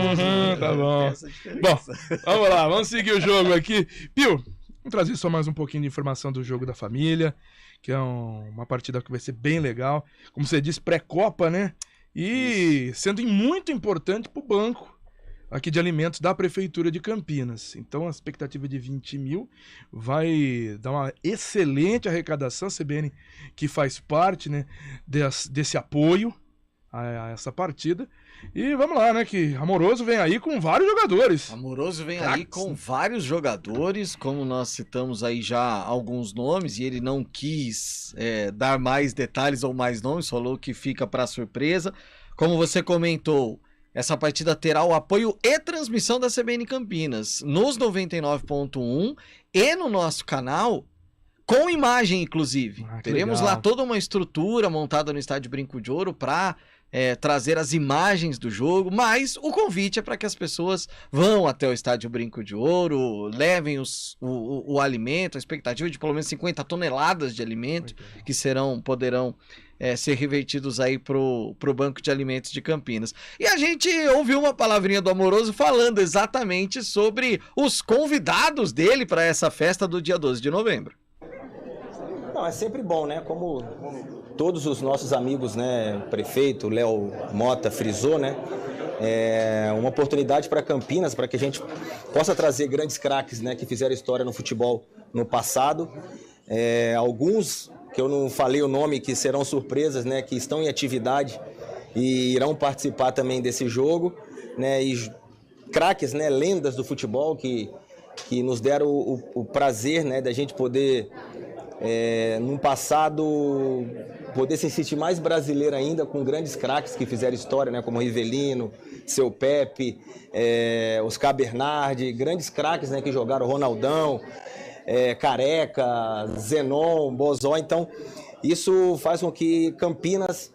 Tá bom. Bom, vamos lá, vamos seguir o jogo aqui. Pio, vamos trazer só mais um pouquinho de informação do jogo da família, que é uma partida que vai ser bem legal. Como você disse, pré-copa, né? E sendo muito importante pro banco aqui de alimentos da Prefeitura de Campinas. Então a expectativa de 20 mil vai dar uma excelente arrecadação, a CBN que faz parte, né, desse apoio a essa partida. E vamos lá, né, que Amoroso vem aí com vários jogadores. Amoroso vem aí com vários jogadores, como nós citamos aí já alguns nomes, e ele não quis dar mais detalhes ou mais nomes, falou que fica para surpresa. Como você comentou, essa partida terá o apoio e transmissão da CBN Campinas nos 99.1 e no nosso canal, com imagem, inclusive. Teremos legal. lá toda uma estrutura montada no Estádio Brinco de Ouro para trazer as imagens do jogo, mas o convite é para que as pessoas vão até o Estádio Brinco de Ouro, levem o alimento, a expectativa de pelo menos 50 toneladas de alimento que poderão ser revertidos aí pro Banco de Alimentos de Campinas. E a gente ouviu uma palavrinha do Amoroso falando exatamente sobre os convidados dele para essa festa do dia 12 de novembro. Não, é sempre bom, né? Como todos os nossos amigos, né? O prefeito, Léo Mota, frisou, né? É uma oportunidade para Campinas, para que a gente possa trazer grandes craques, né? Que fizeram história no futebol no passado. Alguns que eu não falei o nome, que serão surpresas, né? Que estão em atividade e irão participar também desse jogo, né? E craques, né? Lendas do futebol que nos deram o prazer, né? Da gente poder no passado poder se sentir mais brasileiro ainda, com grandes craques que fizeram história, né, como Rivelino, Seu Pepe, Oscar Bernardi, grandes craques, né, que jogaram, Ronaldão, Careca, Zenon, Bozó. Então isso faz com que Campinas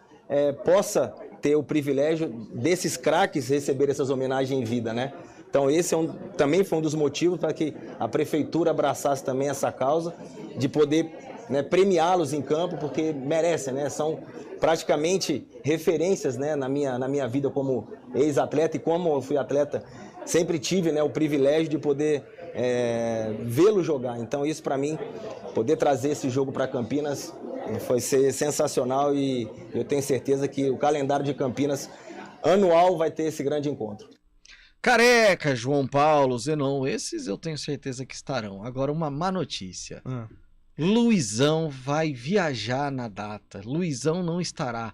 possa ter o privilégio desses craques receber essas homenagens em vida, né? Então esse também foi um dos motivos para que a prefeitura abraçasse também essa causa, de poder, né, premiá-los em campo, porque merecem, né? São praticamente referências, né, na minha vida como ex-atleta, e como eu fui atleta, sempre tive, né, o privilégio de poder vê-lo jogar. Então isso para mim, poder trazer esse jogo para Campinas foi ser sensacional, e eu tenho certeza que o calendário de Campinas anual vai ter esse grande encontro. Careca, João Paulo, Zenon, esses eu tenho certeza que estarão. Agora uma má notícia. Luizão vai viajar na data. Luizão não estará.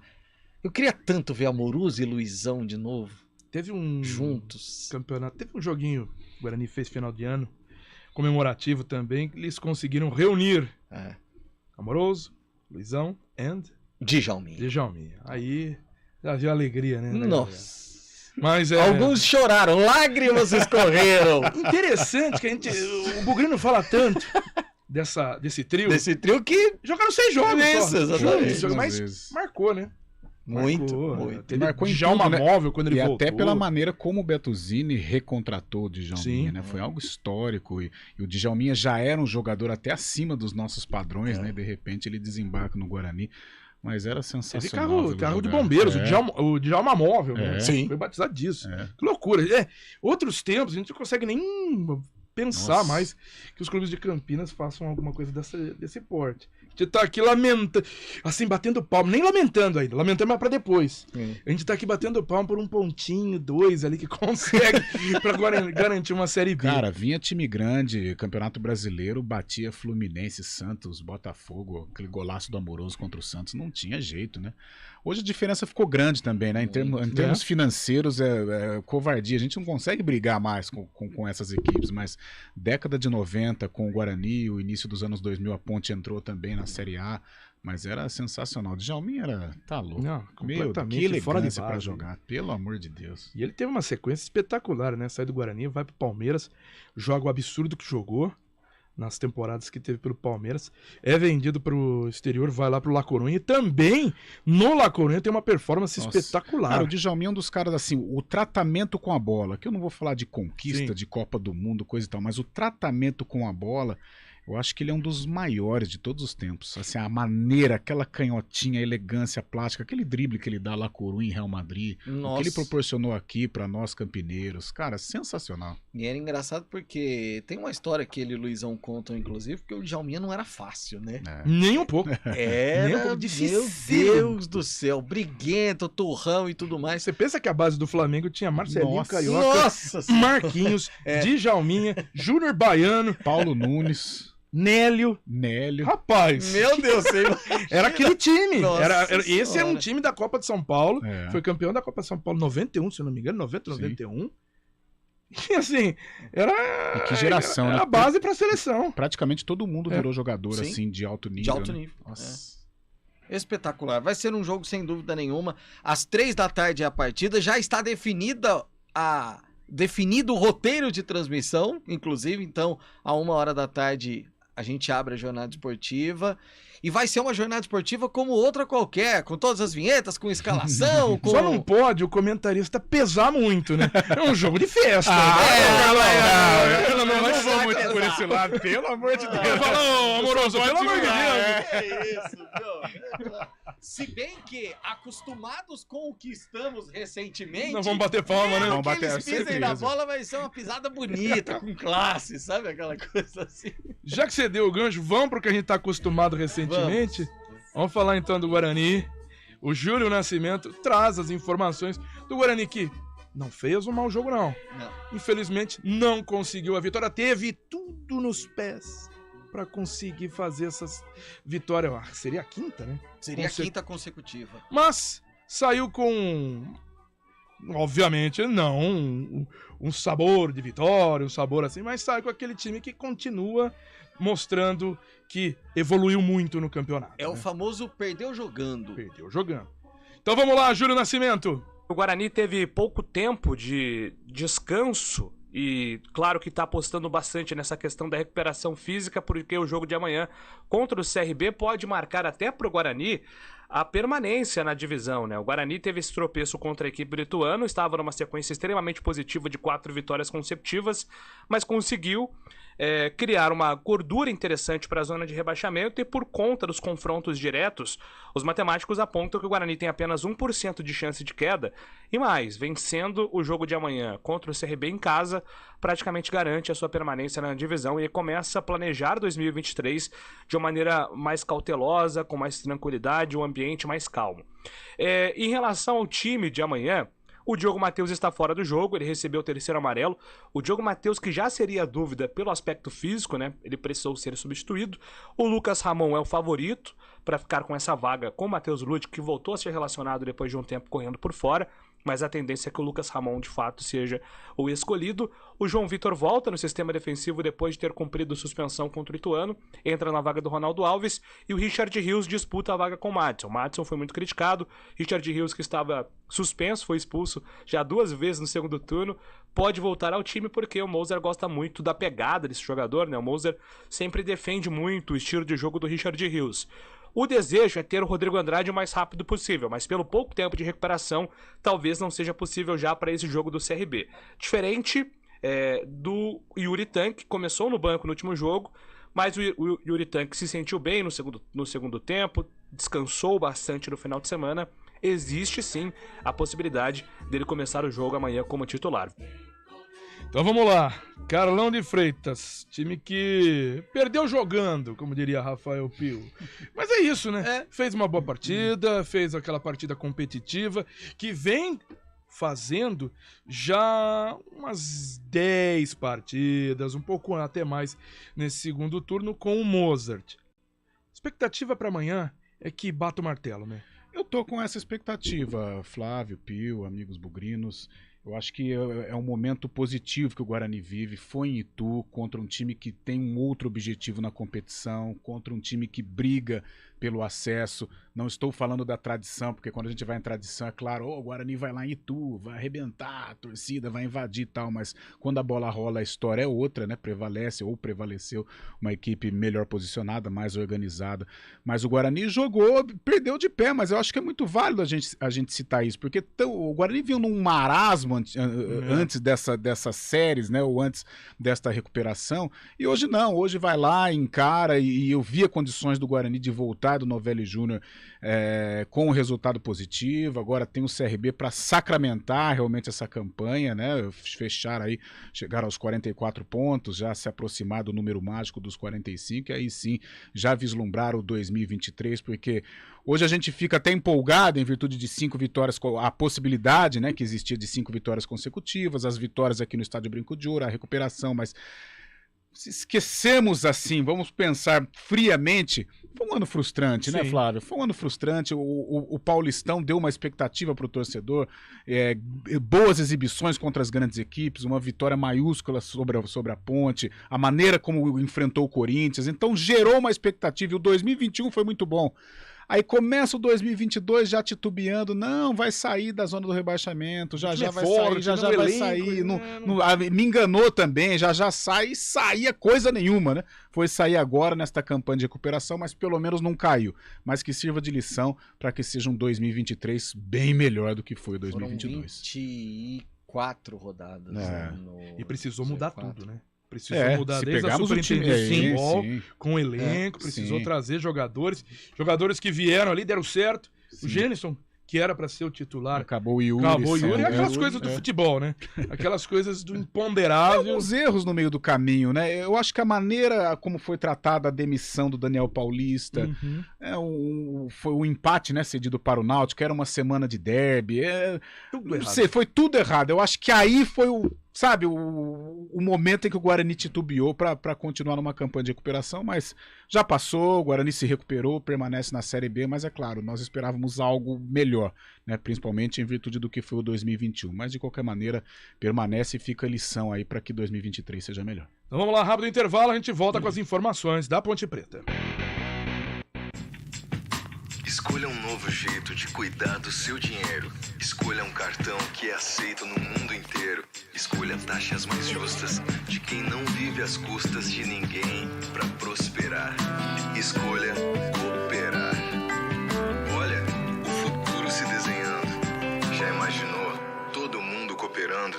Eu queria tanto ver Amoroso e Luizão de novo. Teve um juntos campeonato, teve um joguinho o Guarani fez final de ano, comemorativo também, que eles conseguiram reunir Amoroso, Luizão e Djalminha. Aí já viu a alegria, né? Nossa. Mas alguns choraram, lágrimas escorreram. Interessante que o Bugrino fala tanto desse trio. Desse trio que jogaram 6 jogos. Isso, exatamente. Mas marcou, né? Muito. Ele marcou em Djalma tudo, né? móvel quando ele e voltou. até pela maneira como o Bertuzini recontratou o Djalminha, né? Foi algo histórico, e o Djalminha já era um jogador até acima dos nossos padrões, né? De repente ele desembarca no Guarani, mas era sensacional. Teve carro de bombeiros, o Djalma móvel, né? Sim. Foi batizado disso. Que loucura. Outros tempos a gente não consegue nem pensar mais que os clubes de Campinas façam alguma coisa desse porte. A gente tá aqui lamentando, assim, batendo palmo, nem lamentando ainda, lamentando mais pra depois. A gente tá aqui batendo palmo por um pontinho, 2 ali que consegue pra garantir uma Série B. Cara, vinha time grande, Campeonato Brasileiro, batia Fluminense, Santos, Botafogo, aquele golaço do Amoroso contra o Santos, não tinha jeito, né? Hoje a diferença ficou grande também, né? Em termos financeiros, é covardia. A gente não consegue brigar mais com essas equipes, mas década de 90, com o Guarani, o início dos anos 2000, a Ponte entrou também na Série A, mas era sensacional. O Djalminha tá louco. Não, completamente que elegância fora de base pra jogar, pelo amor de Deus. E ele teve uma sequência espetacular, né? Sai do Guarani, vai pro Palmeiras, joga o absurdo que jogou nas temporadas que teve pelo Palmeiras, é vendido pro exterior, vai lá pro La Coruña, e também no La Coruña tem uma performance espetacular. Cara, o Djalminha é um dos caras, assim, o tratamento com a bola, que eu não vou falar de conquista, de Copa do Mundo, coisa e tal, mas o tratamento com a bola Eu acho que ele é um dos maiores de todos os tempos. Assim, a maneira, aquela canhotinha, a elegância plástica, aquele drible que ele dá lá Coruña em Real Madrid, o que ele proporcionou aqui pra nós campineiros, cara, sensacional. E era engraçado porque tem uma história que ele e o Luizão contam, inclusive, porque o Djalminha não era fácil, né? Nem um pouco. Era, Nem um pouco difícil. Meu Deus do céu, briguento, turrão e tudo mais. Você pensa que a base do Flamengo tinha Marcelinho Nossa. Carioca, Nossa. Marquinhos, Djalminha, Júnior Baiano, Paulo Nunes, Nélio. Rapaz. Meu Deus, era aquele time. Nossa Esse é um Senhora. time da Copa de São Paulo. Foi campeão da Copa de São Paulo 91, se eu não me engano, 90, 91. E assim, E que geração, era né? a base pra seleção. Praticamente todo mundo virou jogador, Sim. assim, de alto nível. De alto né? nível. Nossa. Espetacular. Vai ser um jogo sem dúvida nenhuma. Às 3 da tarde é a partida. Já está definido o roteiro de transmissão, inclusive. Então, a 1h da tarde, a gente abre a jornada esportiva. E vai ser uma jornada esportiva como outra qualquer, com todas as vinhetas, com escalação, com... Só não pode o comentarista pesar muito, né? É um jogo de festa. Não vou muito por esse lado, pelo amor de Deus. Falou, amoroso, pelo amor de Deus. É isso, viu? Se bem que, acostumados com o que estamos recentemente... Não vamos bater palma, né? Vamos bater, eles pisem na bola, vai ser uma pisada bonita, com classe, sabe? Aquela coisa assim. Já que você deu o gancho, vamos pro que a gente tá acostumado recentemente. Vamos falar então do Guarani. O Júlio Nascimento traz as informações do Guarani que não fez um mau jogo, não. Infelizmente, não conseguiu a vitória. Teve tudo nos pés para conseguir fazer essas vitórias. Seria a quinta, né? Seria a quinta consecutiva. Mas saiu com, obviamente, não um sabor de vitória, um sabor assim, mas sai com aquele time que continua mostrando que evoluiu muito no campeonato. É o famoso perdeu jogando. Perdeu jogando. Então vamos lá, Júlio Nascimento. O Guarani teve pouco tempo de descanso e claro que está apostando bastante nessa questão da recuperação física, porque o jogo de amanhã contra o CRB pode marcar até para o Guarani a permanência na divisão, né? O Guarani teve esse tropeço contra a equipe do Ituano, estava numa sequência extremamente positiva de 4 vitórias consecutivas, mas conseguiu criar uma gordura interessante para a zona de rebaixamento e por conta dos confrontos diretos, os matemáticos apontam que o Guarani tem apenas 1% de chance de queda e mais, vencendo o jogo de amanhã contra o CRB em casa, praticamente garante a sua permanência na divisão e começa a planejar 2023 de uma maneira mais cautelosa, com mais tranquilidade, um ambiente mais calmo. Em relação ao time de amanhã, o Diogo Matheus está fora do jogo, ele recebeu o 3º amarelo. O Diogo Matheus, que já seria dúvida pelo aspecto físico, né? Ele precisou ser substituído. O Lucas Ramon é o favorito para ficar com essa vaga com o Matheus Lud, que voltou a ser relacionado depois de um tempo correndo por fora. Mas a tendência é que o Lucas Ramon, de fato, seja o escolhido. O João Vitor volta no sistema defensivo depois de ter cumprido suspensão contra o Ituano, entra na vaga do Ronaldo Alves, e o Richard Rios disputa a vaga com o Madison. O Madison foi muito criticado, Richard Rios, que estava suspenso, foi expulso já 2 vezes no segundo turno, pode voltar ao time porque o Moser gosta muito da pegada desse jogador, né? O Moser sempre defende muito o estilo de jogo do Richard Rios. O desejo é ter o Rodrigo Andrade o mais rápido possível, mas pelo pouco tempo de recuperação, talvez não seja possível já para esse jogo do CRB. Diferente do Yuri Tank, que começou no banco no último jogo, mas o Yuri Tank se sentiu bem no segundo tempo, descansou bastante no final de semana. Existe sim a possibilidade dele começar o jogo amanhã como titular. Então vamos lá, Carlão de Freitas, time que perdeu jogando, como diria Rafael Pio. Mas é isso, né? Fez uma boa partida, fez aquela partida competitiva, que vem fazendo já umas 10 partidas, um pouco até mais nesse segundo turno com o Mozart. Expectativa para amanhã é que bata o martelo, né? Eu tô com essa expectativa, Flávio, Pio, amigos bugrinos. Eu acho que é um momento positivo que o Guarani vive. Foi em Itu, contra um time que tem um outro objetivo na competição, contra um time que briga pelo acesso. Não estou falando da tradição, porque quando a gente vai em tradição, é claro, o Guarani vai lá em Itu, vai arrebentar, a torcida vai invadir e tal, mas quando a bola rola, a história é outra, né? Prevalece ou prevaleceu uma equipe melhor posicionada, mais organizada. Mas o Guarani jogou, perdeu de pé, mas eu acho que é muito válido a gente citar isso, porque o Guarani viu num marasmo antes dessas séries, né? Ou antes desta recuperação, e hoje não, hoje vai lá, encara, e eu via condições do Guarani de voltar do Novelli Júnior com um resultado positivo. Agora tem o CRB para sacramentar realmente essa campanha, né? Fechar aí, chegar aos 44 pontos, já se aproximar do número mágico dos 45, e aí sim já vislumbrar o 2023, porque hoje a gente fica até empolgado em virtude de 5 vitórias, a possibilidade, né, que existia de 5 vitórias consecutivas, as vitórias aqui no Estádio Brinco de Ouro, a recuperação, mas se esquecemos assim, vamos pensar friamente, foi um ano frustrante, né, Flávio? Foi um ano frustrante, o Paulistão deu uma expectativa para o torcedor, boas exibições contra as grandes equipes, uma vitória maiúscula sobre a Ponte, a maneira como enfrentou o Corinthians, então gerou uma expectativa, e o 2021 foi muito bom. Aí começa o 2022 já titubeando, não, vai sair da zona do rebaixamento, já vai sair, já vai sair. Me enganou também, já saía coisa nenhuma, né? Foi sair agora nesta campanha de recuperação, mas pelo menos não caiu. Mas que sirva de lição para que seja um 2023 bem melhor do que foi o 2022. Foram 24 rodadas. E precisou mudar tudo, né? Precisou mudar desde a superintendência de futebol, com o elenco, precisou trazer jogadores que vieram ali, deram certo. Sim. O Gênison, que era para ser o titular. Acabou o Yuri. Aquelas coisas do futebol, né? Aquelas coisas do imponderável. Alguns erros no meio do caminho, né? Eu acho que a maneira como foi tratada a demissão do Daniel Paulista, foi um empate, né, cedido para o Náutico, era uma semana de derby. Foi tudo errado. Eu acho que aí foi o momento em que o Guarani titubeou para continuar numa campanha de recuperação, mas já passou, o Guarani se recuperou, permanece na Série B, mas é claro, nós esperávamos algo melhor, né, principalmente em virtude do que foi o 2021, mas de qualquer maneira permanece e fica a lição aí para que 2023 seja melhor. Então vamos lá, rápido intervalo, a gente volta com as informações da Ponte Preta. Escolha um novo jeito de cuidar do seu dinheiro. Escolha um cartão que é aceito no mundo inteiro. Escolha taxas mais justas de quem não vive às custas de ninguém para prosperar. Escolha cooperar. Olha, o futuro se desenhando. Já imaginou todo mundo cooperando?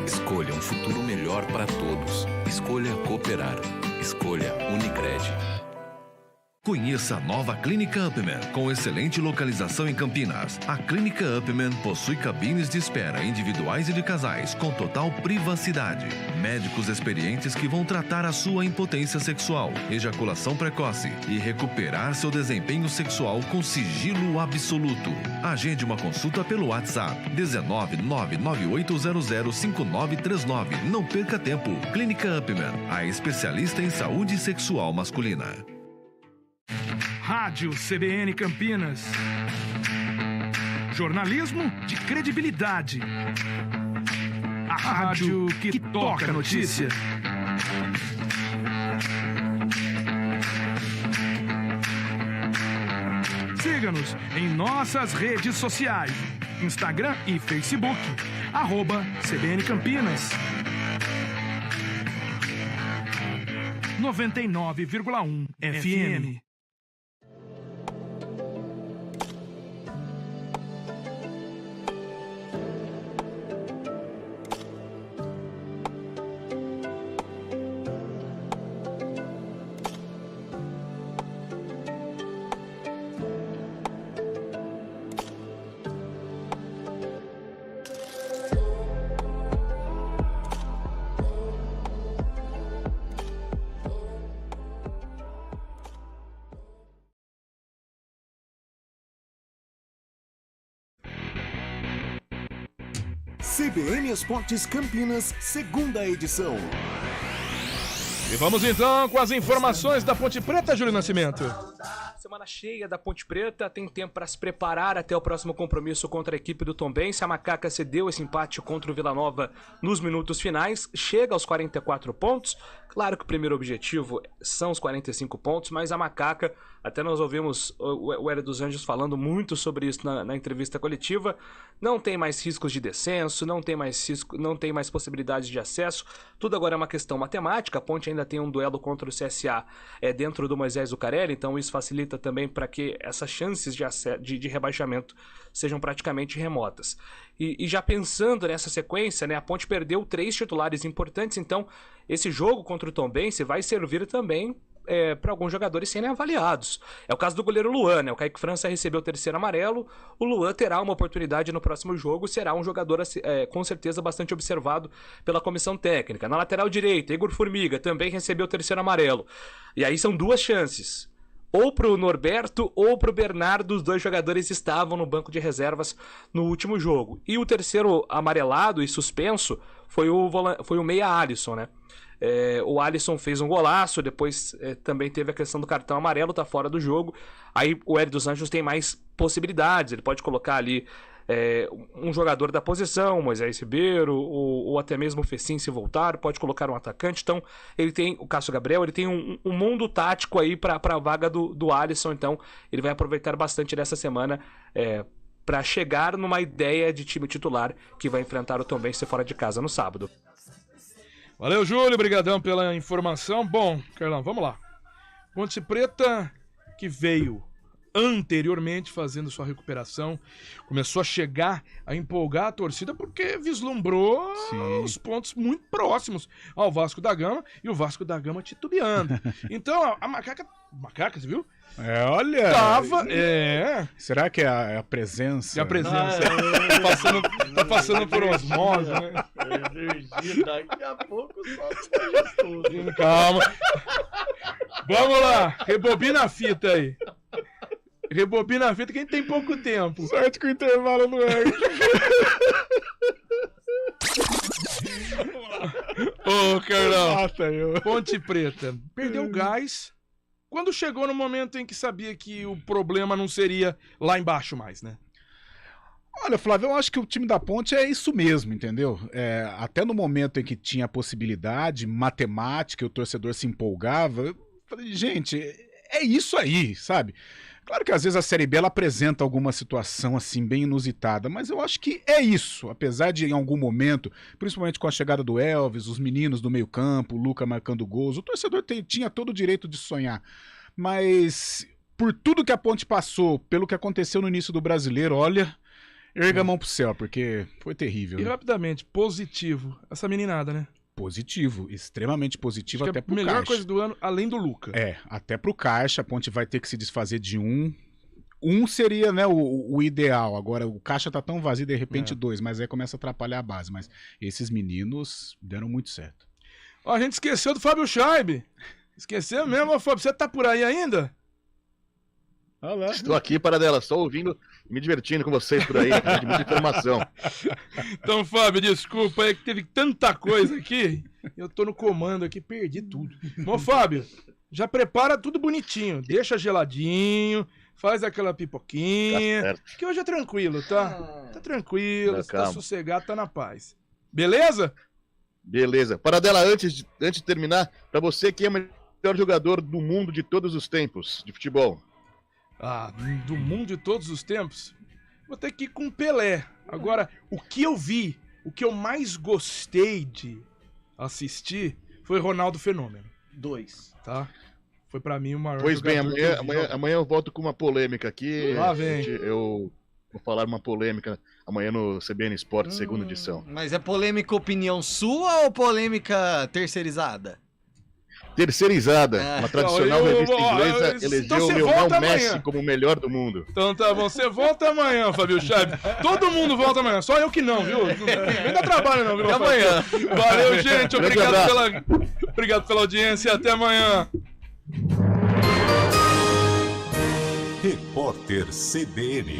Escolha um futuro melhor para todos. Escolha cooperar. Escolha Unicred. Conheça a nova Clínica Upman, com excelente localização em Campinas. A Clínica Upman possui cabines de espera individuais e de casais, com total privacidade. Médicos experientes que vão tratar a sua impotência sexual, ejaculação precoce e recuperar seu desempenho sexual com sigilo absoluto. Agende uma consulta pelo WhatsApp 19998005939. Não perca tempo. Clínica Upman, a especialista em saúde sexual masculina. Rádio CBN Campinas. Jornalismo de credibilidade. A rádio que toca a notícia. Siga-nos em nossas redes sociais. Instagram e Facebook. @CBN Campinas. 99,1 FM. CBN Esportes Campinas, segunda edição. E vamos então com as informações da Ponte Preta, Júlio Nascimento. Semana semana cheia da Ponte Preta, tem tempo para se preparar até o próximo compromisso contra a equipe do Tombense. A Macaca cedeu esse empate contra o Vila Nova nos minutos finais, chega aos 44 pontos. Claro que o primeiro objetivo são os 45 pontos, mas a Macaca, até nós ouvimos o Hélio dos Anjos falando muito sobre isso na entrevista coletiva, não tem mais riscos de descenso, não tem mais possibilidades de acesso, tudo agora é uma questão matemática. A Ponte ainda tem um duelo contra o CSA dentro do Moisés Zuccarelli, então isso facilita também para que essas chances de rebaixamento sejam praticamente remotas. E já pensando nessa sequência, né, a Ponte perdeu 3 titulares importantes, então esse jogo contra o Tombense vai servir também para alguns jogadores serem avaliados. É o caso do goleiro Luan, né? O Kaique França recebeu o 3º amarelo, o Luan terá uma oportunidade no próximo jogo, será um jogador com certeza bastante observado pela comissão técnica. Na lateral direita, Igor Formiga também recebeu o 3º amarelo. E aí são 2 chances. Ou pro Norberto ou pro Bernardo, os 2 jogadores estavam no banco de reservas no último jogo. E o 3º amarelado e suspenso foi o meia Alisson, né? O Alisson fez um golaço, depois também teve a questão do cartão amarelo, tá fora do jogo. Aí o Hélio dos Anjos tem mais possibilidades, ele pode colocar ali um jogador da posição, Moisés Ribeiro, ou até mesmo o Fecim se voltar, pode colocar um atacante. Então ele tem o Cássio Gabriel, ele tem um mundo tático aí para a vaga do Alisson, então ele vai aproveitar bastante dessa semana para chegar numa ideia de time titular que vai enfrentar o Tombense fora de casa no sábado. Valeu, Júlio, obrigadão pela informação. Bom, Carlão, vamos lá. Ponte Preta, que veio anteriormente fazendo sua recuperação, começou a chegar a empolgar a torcida porque vislumbrou os pontos muito próximos ao Vasco da Gama e o Vasco da Gama titubeando. Então a Macaca, você viu? Olha! Tava, Será que é a presença? É a presença. Tá passando por osmose, né? Energia, daqui a pouco só tudo. Calma. Vamos lá, rebobina a fita aí. Rebobina a fita, quem tem pouco tempo. Sorte que o intervalo não é. Ô, Carlão. Ponte Preta perdeu o gás quando chegou no momento em que sabia que o problema não seria lá embaixo mais, né? Olha, Flávio, eu acho que o time da Ponte é isso mesmo, entendeu? Até no momento em que tinha a possibilidade matemática, o torcedor se empolgava, eu falei, gente, é isso aí, sabe? Claro que às vezes a Série B ela apresenta alguma situação assim bem inusitada, mas eu acho que é isso, apesar de em algum momento, principalmente com a chegada do Elvis, os meninos do meio-campo, o Luca marcando gols, o torcedor tinha todo o direito de sonhar, mas por tudo que a Ponte passou, pelo que aconteceu no início do Brasileiro, olha, erga a mão pro céu, porque foi terrível. E né? rapidamente, positivo, essa meninada, né? Positivo, extremamente positivo até pro Caixa. A melhor coisa do ano, além do Luca. Até pro Caixa, a Ponte vai ter que se desfazer de um. Um seria, né, o ideal. Agora, o Caixa tá tão vazio, de repente 2, mas aí começa a atrapalhar a base. Mas esses meninos deram muito certo. Ó, a gente esqueceu do Fábio Scheibe. Esqueceu mesmo, Fábio? Você tá por aí ainda? Olá. Estou aqui, Paradela, só ouvindo e me divertindo com vocês por aí, de muita informação. Então, Fábio, desculpa, é que teve tanta coisa aqui, eu tô no comando aqui, perdi tudo. Bom, Fábio, já prepara tudo bonitinho, deixa geladinho, faz aquela pipoquinha, que hoje é tranquilo, tá? Tá tranquilo, tá sossegado, tá na paz. Beleza? Beleza. Paradela, antes de terminar, pra você, quem é o melhor jogador do mundo de todos os tempos de futebol? Do mundo de todos os tempos, vou ter que ir com Pelé. Agora, o que eu vi, o que eu mais gostei de assistir foi Ronaldo Fenômeno. 2. Tá? Foi pra mim o maior Pois bem, jogador amanhã eu volto com uma polêmica aqui. Lá vem. Eu vou falar uma polêmica amanhã no CBN Esporte, segunda edição. Mas é polêmica opinião sua ou polêmica terceirizada? Terceirizada. Uma tradicional revista inglesa elegeu então o Lionel Messi como o melhor do mundo. Então tá bom, você volta amanhã, Fábio Scheibe. Todo mundo volta amanhã, só eu que não, viu? Não dá trabalho não, viu? Até amanhã. Valeu, gente. Obrigado pela audiência. Até amanhã. Repórter CBN.